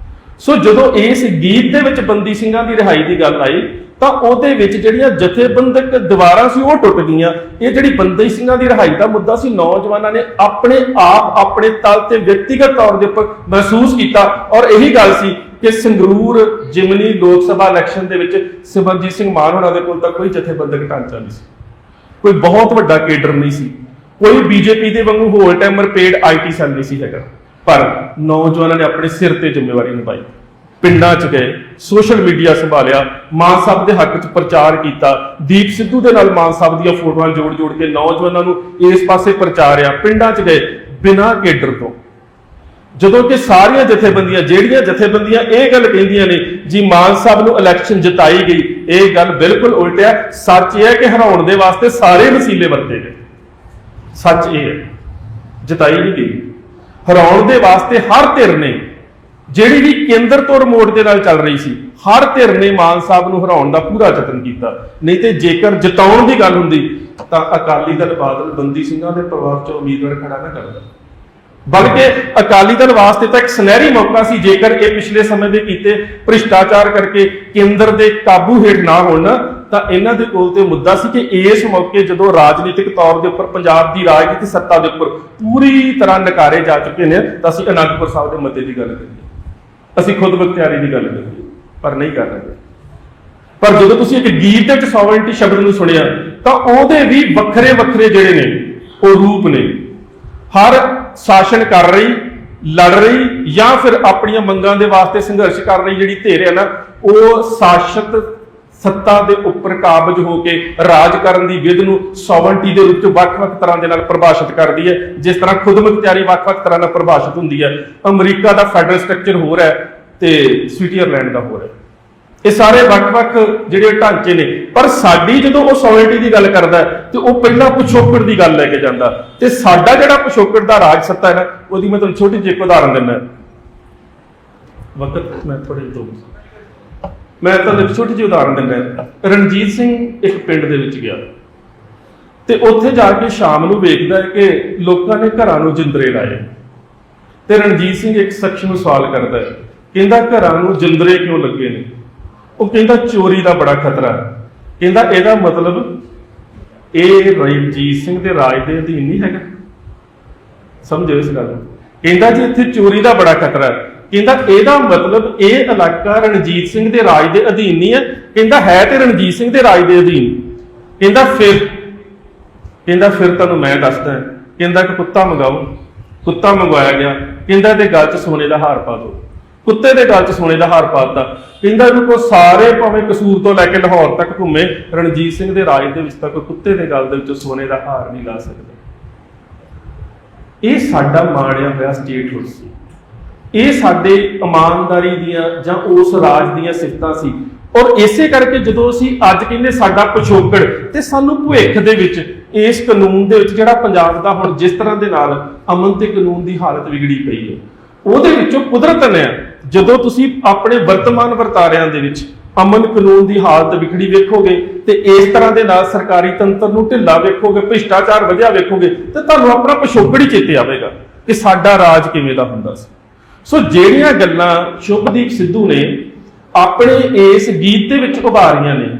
ਸੋ ਜਦੋਂ ਇਸ ਗੀਤ ਦੇ ਵਿੱਚ ਬੰਦੀ ਸਿੰਘਾਂ ਦੀ ਰਿਹਾਈ ਦੀ ਗੱਲ ਆਈ ਤਾਂ ਉਹਦੇ ਵਿੱਚ ਜਿਹੜੀਆਂ ਜਥੇਬੰਦਕ ਦੀਵਾਰਾਂ ਸੀ ਉਹ ਟੁੱਟ ਗਈਆਂ। ਇਹ ਜਿਹੜੀ ਬੰਦੀ ਸਿੰਘਾਂ ਦੀ ਰਿਹਾਈ ਦਾ ਮੁੱਦਾ ਸੀ, ਨੌਜਵਾਨਾਂ ਨੇ ਆਪਣੇ ਆਪ ਆਪਣੇ ਤਲ ਤੇ ਵਿਅਕਤੀਗਤ ਤੌਰ ਦੇ ਉੱਪਰ ਮਹਿਸੂਸ ਕੀਤਾ, ਔਰ ਇਹੀ ਗੱਲ ਸੀ ਕਿ ਸੰਗਰੂਰ ਜਿਮਨੀ ਲੋਕ ਸਭਾ ਇਲੈਕਸ਼ਨ ਦੇ ਵਿੱਚ ਸਿਮਰਜੀਤ ਸਿੰਘ ਮਾਨ ਹੋਣਾ ਦੇ ਕੋਲ ਤਾਂ ਕੋਈ ਜਥੇਬੰਦਕ ਢਾਂਚਾ ਨਹੀਂ ਸੀ, ਕੋਈ ਬਹੁਤ ਵੱਡਾ ਕੇਡਰ ਨਹੀਂ ਸੀ, ਕੋਈ ਬੀਜੇਪੀ ਦੇ ਵਾਂਗੂ whole timer paid IT cell ਨਹੀਂ ਸੀ ਹੈਗਾ। ਪਰ ਨੌਜਵਾਨਾਂ ਨੇ ਆਪਣੇ ਸਿਰ ਤੇ ਜ਼ਿੰਮੇਵਾਰੀ ਨਿਭਾਈ, ਪਿੰਡਾਂ 'ਚ ਗਏ, ਸੋਸ਼ਲ ਮੀਡੀਆ ਸੰਭਾਲਿਆ, ਮਾਨ ਸਾਹਿਬ ਦੇ ਹੱਕ 'ਚ ਪ੍ਰਚਾਰ ਕੀਤਾ, ਦੀਪ ਸਿੱਧੂ ਦੇ ਨਾਲ ਮਾਨ ਸਾਹਿਬ ਦੀਆਂ ਫੋਟੋਆਂ ਜੋੜ ਕੇ ਨੌਜਵਾਨਾਂ ਨੂੰ ਇਸ ਪਾਸੇ ਪ੍ਰਚਾਰਿਆ, ਪਿੰਡਾਂ 'ਚ ਗਏ ਬਿਨਾਂ ਕੇਡਰ ਤੋਂ। ਜਦੋਂ ਕਿ ਸਾਰੀਆਂ ਜਥੇਬੰਦੀਆਂ, ਜਿਹੜੀਆਂ ਜਥੇਬੰਦੀਆਂ ਇਹ ਗੱਲ ਕਹਿੰਦੀਆਂ ਨੇ ਜੀ ਮਾਨ ਸਾਹਿਬ ਨੂੰ ਇਲੈਕਸ਼ਨ ਜਿਤਾਈ ਗਈ, ਇਹ ਗੱਲ ਬਿਲਕੁਲ ਉਲਟ ਹੈ। ਸੱਚ ਇਹ ਹੈ ਕਿ ਹਰਾਉਣ ਦੇ ਵਾਸਤੇ ਸਾਰੇ ਵਸੀਲੇ ਵਰਤੇ ਗਏ। ਸੱਚ ਇਹ ਹੈ, ਜਿਤਾਈ ਨਹੀਂ ਗਈ। ਹਰਾਉਣ ਦੇ ਵਾਸਤੇ ਹਰ ਧਿਰ ਨੇ, ਜਿਹੜੀ ਵੀ ਕੇਂਦਰ ਤੋਂ ਰਿਮੋਟ ਦੇ ਨਾਲ ਚੱਲ ਰਹੀ ਸੀ, ਹਰ ਧਿਰ ਨੇ ਮਾਨ ਸਾਹਿਬ ਨੂੰ ਹਰਾਉਣ ਦਾ ਪੂਰਾ ਯਤਨ ਕੀਤਾ। ਨਹੀਂ ਤੇ ਜੇਕਰ ਜਿਤਾਉਣ ਦੀ ਗੱਲ ਹੁੰਦੀ ਤਾਂ ਅਕਾਲੀ ਦਲ ਬਾਦਲ ਬੰਦੀ ਸਿੰਘਾਂ ਦੇ ਪਰਿਵਾਰ ਚੋਂ ਉਮੀਦਵਾਰ ਖੜਾ ਨਾ ਕਰਦਾ। ਬਲਕਿ ਅਕਾਲੀ ਦਲ ਵਾਸਤੇ ਤਾਂ ਇੱਕ ਸੁਨਹਿਰੀ ਮੌਕਾ ਸੀ, ਜੇਕਰ ਇਹ ਪਿਛਲੇ ਸਮੇਂ ਦੇ ਕੀਤੇ ਭ੍ਰਿਸ਼ਟਾਚਾਰ ਕਰਕੇ ਕੇਂਦਰ ਦੇ ਕਾਬੂ ਹੇਠ ਨਾ ਹੋਣ ਤਾਂ ਇਹਨਾਂ ਦੇ ਕੋਲ ਤੇ ਮੁੱਦਾ ਸੀ ਕਿ ਇਸ ਮੌਕੇ ਜਦੋਂ ਰਾਜਨੀਤਿਕ ਤੌਰ ਦੇ ਉੱਪਰ ਪੰਜਾਬ ਦੀ ਰਾਜਨੀਤਿਕ ਸੱਤਾ ਦੇ ਉੱਪਰ ਪੂਰੀ ਤਰ੍ਹਾਂ ਨਕਾਰੇ ਜਾ ਚੁੱਕੇ ਨੇ ਤਾਂ ਅਸੀਂ ਅਨੰਦਪੁਰ ਸਾਹਿਬ ਦੇ ਮਤੇ ਦੀ ਗੱਲ ਕਰੀਏ, ਅਸੀਂ ਖੁਦ ਮੁਖਤਿਆਰੀ ਦੀ ਗੱਲ ਕਰੀਏ, ਪਰ ਨਹੀਂ ਕਰ ਰਹੇ। ਪਰ ਜਦੋਂ ਤੁਸੀਂ ਇੱਕ ਗੀਤ ਦੇ ਵਿੱਚ ਸੋਵਰਨਟੀ ਸ਼ਬਦ ਨੂੰ ਸੁਣਿਆ ਤਾਂ ਉਹਦੇ ਵੀ ਵੱਖਰੇ ਵੱਖਰੇ ਜਿਹੜੇ ਨੇ ਉਹ ਰੂਪ ਨੇ। ਹਰ ਸ਼ਾਸਨ ਕਰ ਰਹੀ, ਲੜ ਰਹੀ ਜਾਂ ਫਿਰ ਆਪਣੀਆਂ ਮੰਗਾਂ ਦੇ ਵਾਸਤੇ ਸੰਘਰਸ਼ ਕਰ ਰਹੀ ਜਿਹੜੀ ਧਿਰ ਹੈ ਨਾ, ਉਹ ਸ਼ਾਸਕ ਸੱਤਾ ਦੇ ਉੱਪਰ ਕਾਬਜ ਹੋ ਕੇ ਰਾਜ ਕਰਨ ਦੀ ਵਿਧ ਨੂੰ ਸੋਵਰਨਟੀ ਦੇ ਰੂਪ ਚ ਵੱਖ-ਵੱਖ ਤਰ੍ਹਾਂ ਦੇ ਨਾਲ ਪਰਿਭਾਸ਼ਿਤ ਕਰਦੀ ਹੈ। ਜਿਸ ਤਰ੍ਹਾਂ ਖੁਦ ਮੁਖਤਿਆਰੀ ਵੱਖ-ਵੱਖ ਤਰ੍ਹਾਂ ਨਾਲ ਪਰਿਭਾਸ਼ਿਤ ਹੁੰਦੀ ਹੈ। ਅਮਰੀਕਾ ਦਾ ਫੈਡਰਲ ਸਟਰਕਚਰ ਹੋਰ ਹੈ ਤੇ ਸਵਿਟਜ਼ਰਲੈਂਡ ਦਾ ਹੋਰ ਹੈ। ਇਹ ਸਾਰੇ ਵੱਖ-ਵੱਖ ਜਿਹੜੇ ਢਾਂਚੇ ਨੇ, ਪਰ ਸਾਡੀ ਜਦੋਂ ਉਹ ਸੋਵਰਨਟੀ ਦੀ ਗੱਲ ਕਰਦਾ ਤੇ ਉਹ ਪਹਿਲਾਂ ਪਿਛੋਕੜ ਦੀ ਗੱਲ ਲੈ ਕੇ ਜਾਂਦਾ। ਤੇ ਸਾਡਾ ਜਿਹੜਾ ਪਿਛੋਕੜ ਦਾ ਰਾਜ ਸੱਤਾ ਹੈ ਨਾ, ਉਹਦੀ ਮੈਂ ਤੁਹਾਨੂੰ ਛੋਟੀ ਜਿਹੀ ਉਦਾਹਰਨ ਦਿੰਦਾ। ਵਕਤ ਮੈਂ ਥੋੜੀ ਦੋ ਮੈਂ ਤੁਹਾਨੂੰ ਇੱਕ ਛੋਟੀ ਜਿਹੀ ਉਦਾਹਰਨ ਦਿੰਦਾ। ਰਣਜੀਤ ਸਿੰਘ ਇੱਕ ਪਿੰਡ ਦੇ ਵਿੱਚ ਗਿਆ ਤੇ ਉੱਥੇ ਜਾ ਕੇ ਸ਼ਾਮ ਨੂੰ ਵੇਖਦਾ ਹੈ ਕਿ ਲੋਕਾਂ ਨੇ ਘਰਾਂ ਨੂੰ ਜਿੰਦਰੇ ਲਾਏ। ਤੇ ਰਣਜੀਤ ਸਿੰਘ ਇੱਕ ਸ਼ਖਸ ਨੂੰ ਸਵਾਲ ਕਰਦਾ ਹੈ, ਕਹਿੰਦਾ ਘਰਾਂ ਨੂੰ ਜਿੰਦਰੇ ਕਿਉਂ ਲੱਗੇ ਨੇ? ਉਹ ਕਹਿੰਦਾ ਚੋਰੀ ਦਾ ਬੜਾ ਖਤਰਾ ਹੈ। ਕਹਿੰਦਾ ਇਹਦਾ ਮਤਲਬ ਇਹ ਰਣਜੀਤ ਸਿੰਘ ਦੇ ਰਾਜ ਦੇ ਅਧੀਨ ਨਹੀਂ ਹੈਗਾ। ਸਮਝੋ ਇਸ ਗੱਲ ਨੂੰ। ਕਹਿੰਦਾ ਜੀ ਇੱਥੇ ਚੋਰੀ ਦਾ ਬੜਾ ਖਤਰਾ ਹੈ। ਕਹਿੰਦਾ ਇਹਦਾ ਮਤਲਬ ਇਹ ਇਲਾਕਾ ਰਣਜੀਤ ਸਿੰਘ ਦੇ ਰਾਜ ਦੇ ਅਧੀਨ ਨਹੀਂ ਹੈ। ਕਹਿੰਦਾ ਹੈ ਤੇ ਰਣਜੀਤ ਸਿੰਘ ਦੇ ਰਾਜ ਦੇ ਅਧੀਨ। ਕਹਿੰਦਾ ਫਿਰ ਤੁਹਾਨੂੰ ਮੈਂ ਦੱਸਦਾ। ਕਹਿੰਦਾ ਕਿ ਕੁੱਤਾ ਮੰਗਾਓ। ਕੁੱਤਾ ਮੰਗਵਾਇਆ ਗਿਆ। ਕਹਿੰਦਾ ਇਹਦੇ ਗਲ 'ਚ ਸੋਨੇ ਦਾ ਹਾਰ ਪਾ ਦਿਓ। ਕੁੱਤੇ ਦੇ ਗਲ 'ਚ ਸੋਨੇ ਦਾ ਹਾਰ ਪਾਤਾ। ਕਹਿੰਦਾ ਇਹਨੂੰ ਕੋਈ ਸਾਰੇ ਭਾਵੇਂ ਕਸੂਰ ਤੋਂ ਲੈ ਕੇ ਲਾਹੌਰ ਤੱਕ ਘੁੰਮੇ, ਰਣਜੀਤ ਸਿੰਘ ਦੇ ਰਾਜ ਦੇ ਵਿੱਚ ਤਾਂ ਕੋਈ ਕੁੱਤੇ ਦੇ ਗਲ ਦੇ ਵਿੱਚੋਂ ਸੋਨੇ ਦਾ ਹਾਰ ਨਹੀਂ ਲਾ ਸਕਦਾ। ਇਹ ਸਾਡਾ ਮਾਣਿਆ ਹੋਇਆ ਸਟੇਟਹੁੱਡ ਸੀ। ਇਹ ਸਾਡੇ ਇਮਾਨਦਾਰੀ ਦੀਆਂ ਜਾਂ ਉਸ ਰਾਜ ਦੀਆਂ ਸਿਫਤਾਂ ਸੀ। ਔਰ ਇਸੇ ਕਰਕੇ ਜਦੋਂ ਅਸੀਂ ਅੱਜ ਕਹਿੰਦੇ ਸਾਡਾ ਪਿਛੋਕੜ, ਤੇ ਸਾਨੂੰ ਭਵਿੱਖ ਦੇ ਵਿੱਚ ਇਸ ਕਾਨੂੰਨ ਦੇ ਵਿੱਚ ਜਿਹੜਾ ਪੰਜਾਬ ਦਾ ਹੁਣ ਜਿਸ ਤਰ੍ਹਾਂ ਦੇ ਨਾਲ ਅਮਨ ਤੇ ਕਾਨੂੰਨ ਦੀ ਹਾਲਤ ਵਿਗੜੀ ਪਈ ਹੈ, ਉਹਦੇ ਵਿੱਚੋਂ ਕੁਦਰਤ ਨੇ ਜਦੋਂ ਤੁਸੀਂ ਆਪਣੇ ਵਰਤਮਾਨ ਵਰਤਾਰਿਆਂ ਦੇ ਵਿੱਚ ਅਮਨ ਕਾਨੂੰਨ ਦੀ ਹਾਲਤ ਵਿਗੜੀ ਵੇਖੋਗੇ ਤੇ ਇਸ ਤਰ੍ਹਾਂ ਦੇ ਨਾਲ ਸਰਕਾਰੀ ਤੰਤਰ ਨੂੰ ਢਿੱਲਾ ਵੇਖੋਗੇ, ਭ੍ਰਿਸ਼ਟਾਚਾਰ ਵਧਿਆ ਵੇਖੋਗੇ, ਤੇ ਤੁਹਾਨੂੰ ਆਪਣਾ ਪਿਛੋਕੜ ਹੀ ਚੇਤੇ ਆਵੇਗਾ ਕਿ ਸਾਡਾ ਰਾਜ ਕਿਵੇਂ ਦਾ ਹੁੰਦਾ ਸੀ। ਸੋ ਜਿਹੜੀਆਂ ਗੱਲਾਂ ਸ਼ੁਭਦੀਪ ਸਿੱਧੂ ਨੇ ਆਪਣੇ ਇਸ ਗੀਤ ਦੇ ਵਿੱਚ ਉਭਾਰੀਆਂ ਨੇ,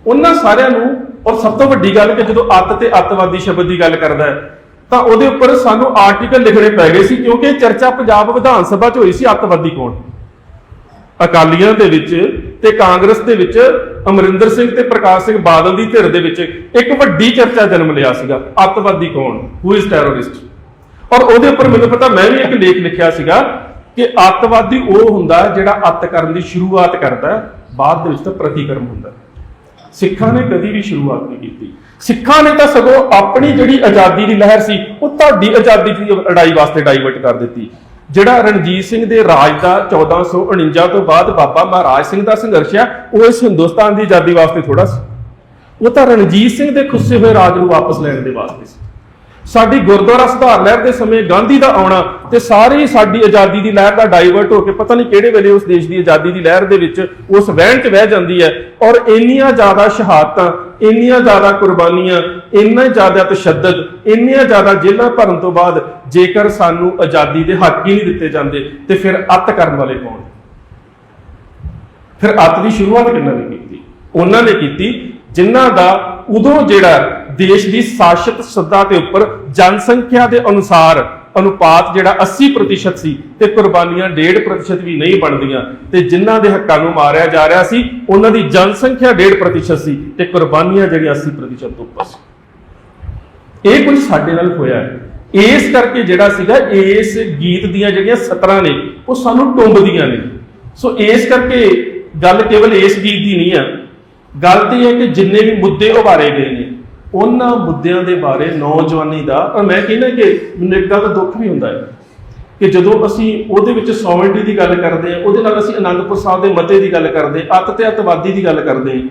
ਉਹਨਾਂ ਸਾਰਿਆਂ ਨੂੰ, ਔਰ ਸਭ ਤੋਂ ਵੱਡੀ ਗੱਲ ਕਿ ਜਦੋਂ ਅੱਤ ਤੇ ਅੱਤਵਾਦੀ ਸ਼ਬਦ ਦੀ ਗੱਲ ਕਰਦਾ ਹੈ ਤਾਂ ਉਹਦੇ ਉੱਪਰ ਸਾਨੂੰ ਆਰਟੀਕਲ ਲਿਖਣੇ ਪੈ ਗਏ ਸੀ, ਕਿਉਂਕਿ ਚਰਚਾ ਪੰਜਾਬ ਵਿਧਾਨ ਸਭਾ 'ਚ ਹੋਈ ਸੀ ਅੱਤਵਾਦੀ ਕੌਣ। ਅਕਾਲੀਆਂ ਦੇ ਵਿੱਚ ਤੇ ਕਾਂਗਰਸ ਦੇ ਵਿੱਚ ਅਮਰਿੰਦਰ ਸਿੰਘ ਤੇ ਪ੍ਰਕਾਸ਼ ਸਿੰਘ ਬਾਦਲ ਦੀ ਧਿਰ ਦੇ ਵਿੱਚ ਇੱਕ ਵੱਡੀ ਚਰਚਾ ਜਨਮ ਲਿਆ ਸੀਗਾ, ਅੱਤਵਾਦੀ ਕੌਣ, ਹੂ ਇਜ਼ ਟੈਰਰਿਸਟ। ਔਰ ਉਹਦੇ ਉੱਪਰ ਮੈਨੂੰ ਪਤਾ, ਮੈਂ ਵੀ ਇੱਕ ਲੇਖ ਲਿਖਿਆ ਸੀਗਾ ਕਿ ਅੱਤਵਾਦੀ ਉਹ ਹੁੰਦਾ ਜਿਹੜਾ ਅੱਤ ਕਰਨ ਦੀ ਸ਼ੁਰੂਆਤ ਕਰਦਾ, ਬਾਅਦ ਦੇ ਵਿੱਚ ਤਾਂ ਪ੍ਰਤੀਕਰਮ ਹੁੰਦਾ। ਸਿੱਖਾਂ ਨੇ ਕਦੀ ਵੀ ਸ਼ੁਰੂਆਤ ਨਹੀਂ ਕੀਤੀ। ਸਿੱਖਾਂ ਨੇ ਤਾਂ ਸਗੋਂ ਆਪਣੀ ਜਿਹੜੀ ਆਜ਼ਾਦੀ ਦੀ ਲਹਿਰ ਸੀ ਉਹ ਤੁਹਾਡੀ ਆਜ਼ਾਦੀ ਦੀ ਲੜਾਈ ਵਾਸਤੇ ਡਾਈਵਰਟ ਕਰ ਦਿੱਤੀ। ਜਿਹੜਾ ਰਣਜੀਤ ਸਿੰਘ ਦੇ ਰਾਜ ਦਾ 1449 ਤੋਂ ਬਾਅਦ ਬਾਬਾ ਮਹਾਰਾਜ ਸਿੰਘ ਦਾ ਸੰਘਰਸ਼ ਆ, ਉਹ ਇਸ ਹਿੰਦੁਸਤਾਨ ਦੀ ਆਜ਼ਾਦੀ ਵਾਸਤੇ ਥੋੜਾ ਸੀ, ਉਹ ਤਾਂ ਰਣਜੀਤ ਸਿੰਘ ਦੇ ਖੁੱਸੇ ਹੋਏ ਰਾਜ ਨੂੰ ਵਾਪਸ ਲੈਣ ਦੇ ਵਾਸਤੇ ਸੀ। ਸਾਡੀ ਗੁਰਦੁਆਰਾ ਸੁਧਾਰ ਲਹਿਰ ਦੇ ਸਮੇਂ ਗਾਂਧੀ ਦਾ ਆਉਣਾ ਤੇ ਸਾਰੀ ਸਾਡੀ ਆਜ਼ਾਦੀ ਦੀ ਲਹਿਰ ਦਾ ਡਾਈਵਰਟ ਹੋ ਕੇ ਪਤਾ ਨਹੀਂ ਕਿਹੜੇ ਵੇਲੇ ਉਸ ਦੇਸ਼ ਦੀ ਆਜ਼ਾਦੀ ਦੀ ਲਹਿਰ ਦੇ ਵਿੱਚ ਉਸ ਵਹਿਣ 'ਚ ਵਹਿ ਜਾਂਦੀ ਹੈ। ਔਰ ਇੰਨੀਆਂ ਜ਼ਿਆਦਾ ਸ਼ਹਾਦਤਾਂ, ਇੰਨੀਆਂ ਜ਼ਿਆਦਾ ਕੁਰਬਾਨੀਆਂ, ਇੰਨਾ ਜ਼ਿਆਦਾ ਤਸ਼ੱਦਦ, ਇੰਨੀਆਂ ਜ਼ਿਆਦਾ ਜੇਲ੍ਹਾਂ ਭਰਨ ਤੋਂ ਬਾਅਦ ਜੇਕਰ ਸਾਨੂੰ ਆਜ਼ਾਦੀ ਦੇ ਹੱਕ ਹੀ ਨਹੀਂ ਦਿੱਤੇ ਜਾਂਦੇ ਤੇ ਫਿਰ ਅੱਤ ਕਰਨ ਵਾਲੇ ਕੌਣ? ਫਿਰ ਅੱਤ ਦੀ ਸ਼ੁਰੂਆਤ ਕਿਹਨਾਂ ਨੇ ਕੀਤੀ? ਉਹਨਾਂ ਨੇ ਕੀਤੀ ਜਿਨ੍ਹਾਂ ਦਾ ਉਦੋਂ ਜਿਹੜਾ ਦੇਸ਼ ਦੀ ਸ਼ਾਸਤ ਸੱਤਾ ਦੇ ਉੱਪਰ ਜਨਸੰਖਿਆ ਦੇ ਅਨੁਸਾਰ ਅਨੁਪਾਤ ਜਿਹੜਾ 80% ਸੀ ਤੇ ਕੁਰਬਾਨੀਆਂ 1.5% ਵੀ ਨਹੀਂ ਬਣਦੀਆਂ, ਤੇ ਜਿਨ੍ਹਾਂ ਦੇ ਹੱਕਾਂ ਨੂੰ ਮਾਰਿਆ ਜਾ ਰਿਹਾ ਸੀ ਉਹਨਾਂ ਦੀ ਜਨਸੰਖਿਆ 1.5% ਸੀ ਤੇ ਕੁਰਬਾਨੀਆਂ ਜਿਹੜੀਆਂ 80% ਤੋਂ ਉੱਪਰ ਸੀ। ਇਹ ਕੁਝ ਸਾਡੇ ਨਾਲ ਹੋਇਆ ਹੈ। ਇਸ ਕਰਕੇ ਜਿਹੜਾ ਸੀਗਾ ਇਸ ਗੀਤ ਦੀਆਂ ਜਿਹੜੀਆਂ ਸਤਰਾਂ ਨੇ ਉਹ ਸਾਨੂੰ ਟੁੰਬਦੀਆਂ ਨੇ। ਸੋ ਇਸ ਕਰਕੇ ਗੱਲ ਕੇਵਲ ਇਸ ਗੀਤ ਦੀ ਨਹੀਂ ਆ, ਗੱਲ ਤੇ ਇਹ ਹੈ ਕਿ ਜਿੰਨੇ ਵੀ ਮੁੱਦੇ ਉਭਾਰੇ ਗਏ ਨੇ ਉਹਨਾਂ ਮੁੱਦਿਆਂ ਦੇ ਬਾਰੇ ਨੌਜਵਾਨੀ ਦਾ, ਔਰ ਮੈਂ ਕਹਿੰਦਾ ਕਿ ਮੈਨੂੰ ਇੱਕ ਗੱਲ ਦਾ ਦੁੱਖ ਵੀ ਹੁੰਦਾ ਹੈ ਕਿ ਜਦੋਂ ਅਸੀਂ ਉਹਦੇ ਵਿੱਚ ਸੋਵਰਨਟੀ ਦੀ ਗੱਲ ਕਰਦੇ ਹਾਂ, ਉਹਦੇ ਨਾਲ ਅਸੀਂ ਅਨੰਦਪੁਰ ਸਾਹਿਬ ਦੇ ਮਤੇ ਦੀ ਗੱਲ ਕਰਦੇ, ਅੱਤ ਤੇ ਅੱਤਵਾਦੀ ਦੀ ਗੱਲ ਕਰਦੇ,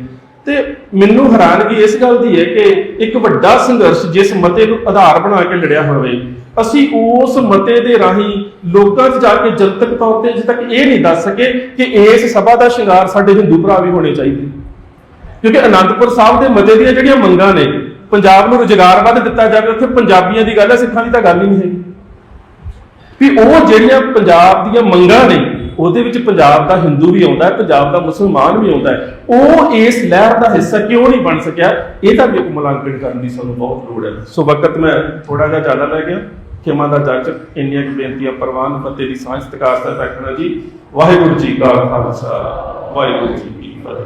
ਤੇ ਮੈਨੂੰ ਹੈਰਾਨਗੀ ਇਸ ਗੱਲ ਦੀ ਹੈ ਕਿ ਇੱਕ ਵੱਡਾ ਸੰਘਰਸ਼ ਜਿਸ ਮਤੇ ਨੂੰ ਆਧਾਰ ਬਣਾ ਕੇ ਲੜਿਆ ਹੋਵੇ, ਅਸੀਂ ਉਸ ਮਤੇ ਦੇ ਰਾਹੀਂ ਲੋਕਾਂ 'ਚ ਜਾ ਕੇ ਜਨਤਕ ਤੌਰ ਤੇ ਅਜੇ ਤੱਕ ਇਹ ਨਹੀਂ ਦੱਸ ਸਕੇ ਕਿ ਇਸ ਸਭਾ ਦਾ ਸ਼ਿੰਗਾਰ ਸਾਡੇ ਹਿੰਦੂ ਭਰਾ ਵੀ ਹੋਣੇ ਚਾਹੀਦੇ। ਕਿਉਂਕਿ ਅਨੰਦਪੁਰ ਸਾਹਿਬ ਦੇ ਮਤੇ ਦੀਆਂ ਜਿਹੜੀਆਂ ਮੰਗਾਂ ਨੇ, ਪੰਜਾਬ ਨੂੰ ਰੁਜ਼ਗਾਰ ਵੱਧ ਦਿੱਤਾ ਜਾਵੇ, ਉੱਥੇ ਪੰਜਾਬੀਆਂ ਦੀ ਗੱਲ ਹੈ, ਸਿੱਖਾਂ ਦੀ ਤਾਂ ਗੱਲ ਹੀ ਨਹੀਂ ਹੈਗੀ। ਵੀ ਉਹ ਜਿਹੜੀਆਂ ਪੰਜਾਬ ਦੀਆਂ ਮੰਗਾਂ ਨੇ ਉਹਦੇ ਵਿੱਚ ਪੰਜਾਬ ਦਾ ਹਿੰਦੂ ਵੀ ਆਉਂਦਾ ਹੈ, ਪੰਜਾਬ ਦਾ ਮੁਸਲਮਾਨ ਵੀ ਆਉਂਦਾ ਹੈ, ਉਹ ਇਸ ਲਹਿਰ ਦਾ ਹਿੱਸਾ ਕਿਉਂ ਨਹੀਂ ਬਣ ਸਕਿਆ, ਇਹਦਾ ਵੀ ਇੱਕ ਮੁਲਾਂਕਣ ਕਰਨ ਦੀ ਸਾਨੂੰ ਬਹੁਤ ਲੋੜ ਹੈ। ਸੋ ਵਕਤ ਮੈਂ ਥੋੜਾ ਜਿਹਾ ਜ਼ਿਆਦਾ ਲੈ ਗਿਆ, ਖਿਮਾ ਦਾ ਜੱਜ, ਇੰਨੀਆਂ ਕੁ ਬੇਨਤੀਆਂ ਪ੍ਰਵਾਨ, ਫਤਿਹ ਦੀ ਸਾਂਝ ਸਤਿਕਾਰ ਦਾ ਰੱਖਣਾ ਜੀ। ਵਾਹਿਗੁਰੂ ਜੀ ਕਾ ਖਾਲਸਾ, ਵਾਹਿਗੁਰੂ ਜੀ ਕੀ ਫਤਿਹ।